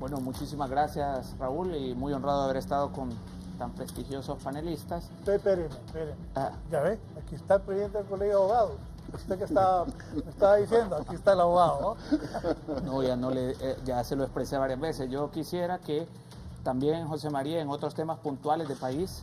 Bueno, muchísimas gracias, Raúl, y muy honrado de haber estado con tan prestigiosos panelistas. Espérenme. Ya ve, aquí está el presidente del Colegio de Abogados. Usted que me estaba diciendo, aquí está el abogado, ¿no? No, ya se lo expresé varias veces. Yo quisiera que también, José María, en otros temas puntuales del país,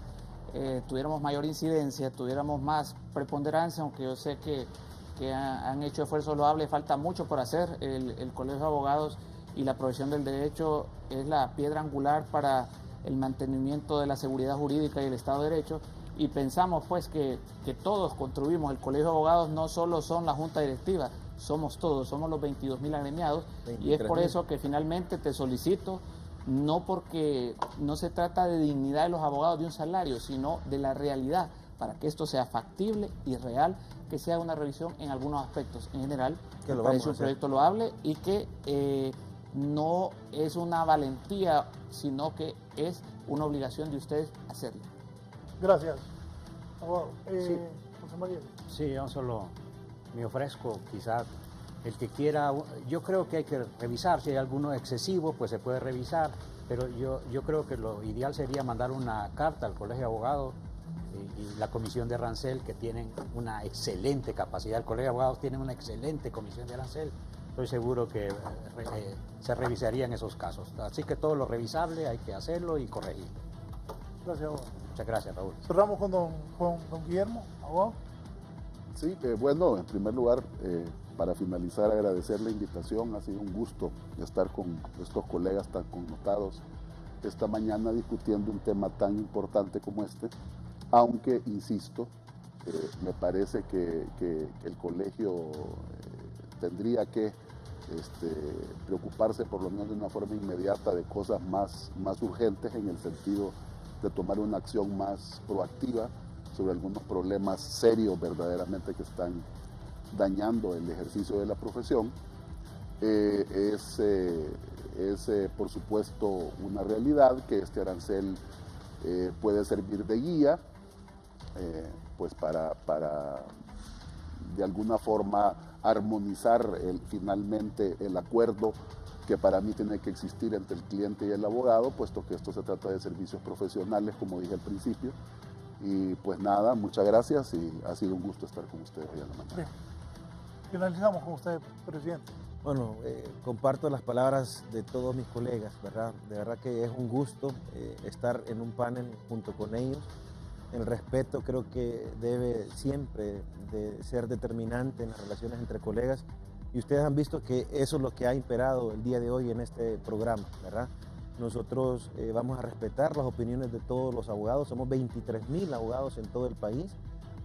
tuviéramos mayor incidencia, tuviéramos más preponderancia, aunque yo sé que han hecho esfuerzos loables, falta mucho por hacer. El Colegio de Abogados y la profesión del derecho es la piedra angular para el mantenimiento de la seguridad jurídica y el Estado de Derecho, y pensamos pues que todos contribuimos. El Colegio de Abogados no solo son la Junta Directiva, somos todos, somos los 22.000 agremiados, y es por eso que finalmente te solicito no porque no se trata de dignidad de los abogados de un salario, sino de la realidad, para que esto sea factible y real, que sea una revisión en algunos aspectos. En general, que me parece un proyecto loable y que no es una valentía, sino que es una obligación de ustedes hacerlo. Gracias. Sí. José María. Sí, yo solo me ofrezco, quizás el que quiera, yo creo que hay que revisar, si hay alguno excesivo, pues se puede revisar, pero yo creo que lo ideal sería mandar una carta al Colegio de Abogados y la Comisión de Arancel, que tienen una excelente capacidad. El Colegio de Abogados tiene una excelente Comisión de Arancel. Estoy seguro que se revisarían esos casos. Así que todo lo revisable hay que hacerlo y corregir. Gracias, abogado. Muchas gracias, Raúl. Cerramos con don Guillermo, abogado. Sí, bueno, en primer lugar, para finalizar, agradecer la invitación. Ha sido un gusto estar con estos colegas tan connotados esta mañana discutiendo un tema tan importante como este, aunque, insisto, me parece que el colegio tendría que preocuparse por lo menos de una forma inmediata de cosas más urgentes, en el sentido de tomar una acción más proactiva sobre algunos problemas serios verdaderamente que están dañando el ejercicio de la profesión. Es por supuesto una realidad que este arancel puede servir de guía, pues para de alguna forma armonizar finalmente el acuerdo que para mí tiene que existir entre el cliente y el abogado, puesto que esto se trata de servicios profesionales, como dije al principio. Y pues nada, muchas gracias y ha sido un gusto estar con ustedes hoy en la mañana. Bien. Finalizamos con usted, presidente. Bueno, comparto las palabras de todos mis colegas, ¿verdad? De verdad que es un gusto estar en un panel junto con ellos. El respeto creo que debe siempre de ser determinante en las relaciones entre colegas, y ustedes han visto que eso es lo que ha imperado el día de hoy en este programa, ¿verdad? Nosotros vamos a respetar las opiniones de todos los abogados, somos 23,000 abogados en todo el país,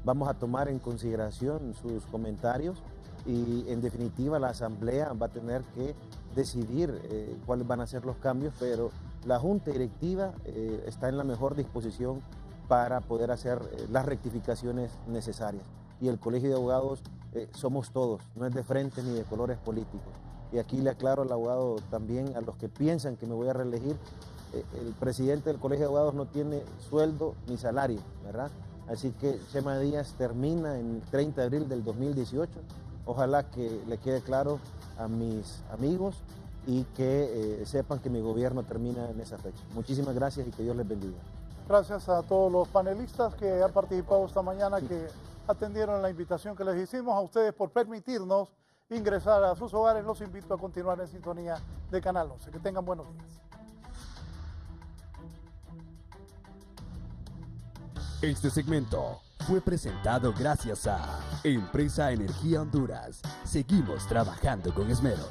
vamos a tomar en consideración sus comentarios y en definitiva la asamblea va a tener que decidir cuáles van a ser los cambios, pero la junta directiva está en la mejor disposición para poder hacer las rectificaciones necesarias. Y el Colegio de Abogados somos todos, no es de frente ni de colores políticos. Y aquí le aclaro al abogado también, a los que piensan que me voy a reelegir, el presidente del Colegio de Abogados no tiene sueldo ni salario, ¿verdad? Así que Chema Díaz termina en el 30 de abril del 2018. Ojalá que le quede claro a mis amigos y que sepan que mi gobierno termina en esa fecha. Muchísimas gracias y que Dios les bendiga. Gracias a todos los panelistas que han participado esta mañana, que atendieron la invitación que les hicimos, a ustedes por permitirnos ingresar a sus hogares. Los invito a continuar en sintonía de Canal 11. Que tengan buenos días. Este segmento fue presentado gracias a Empresa Energía Honduras. Seguimos trabajando con esmero.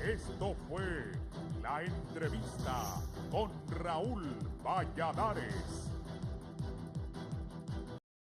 Esto fue La Entrevista con Raúl Valladares.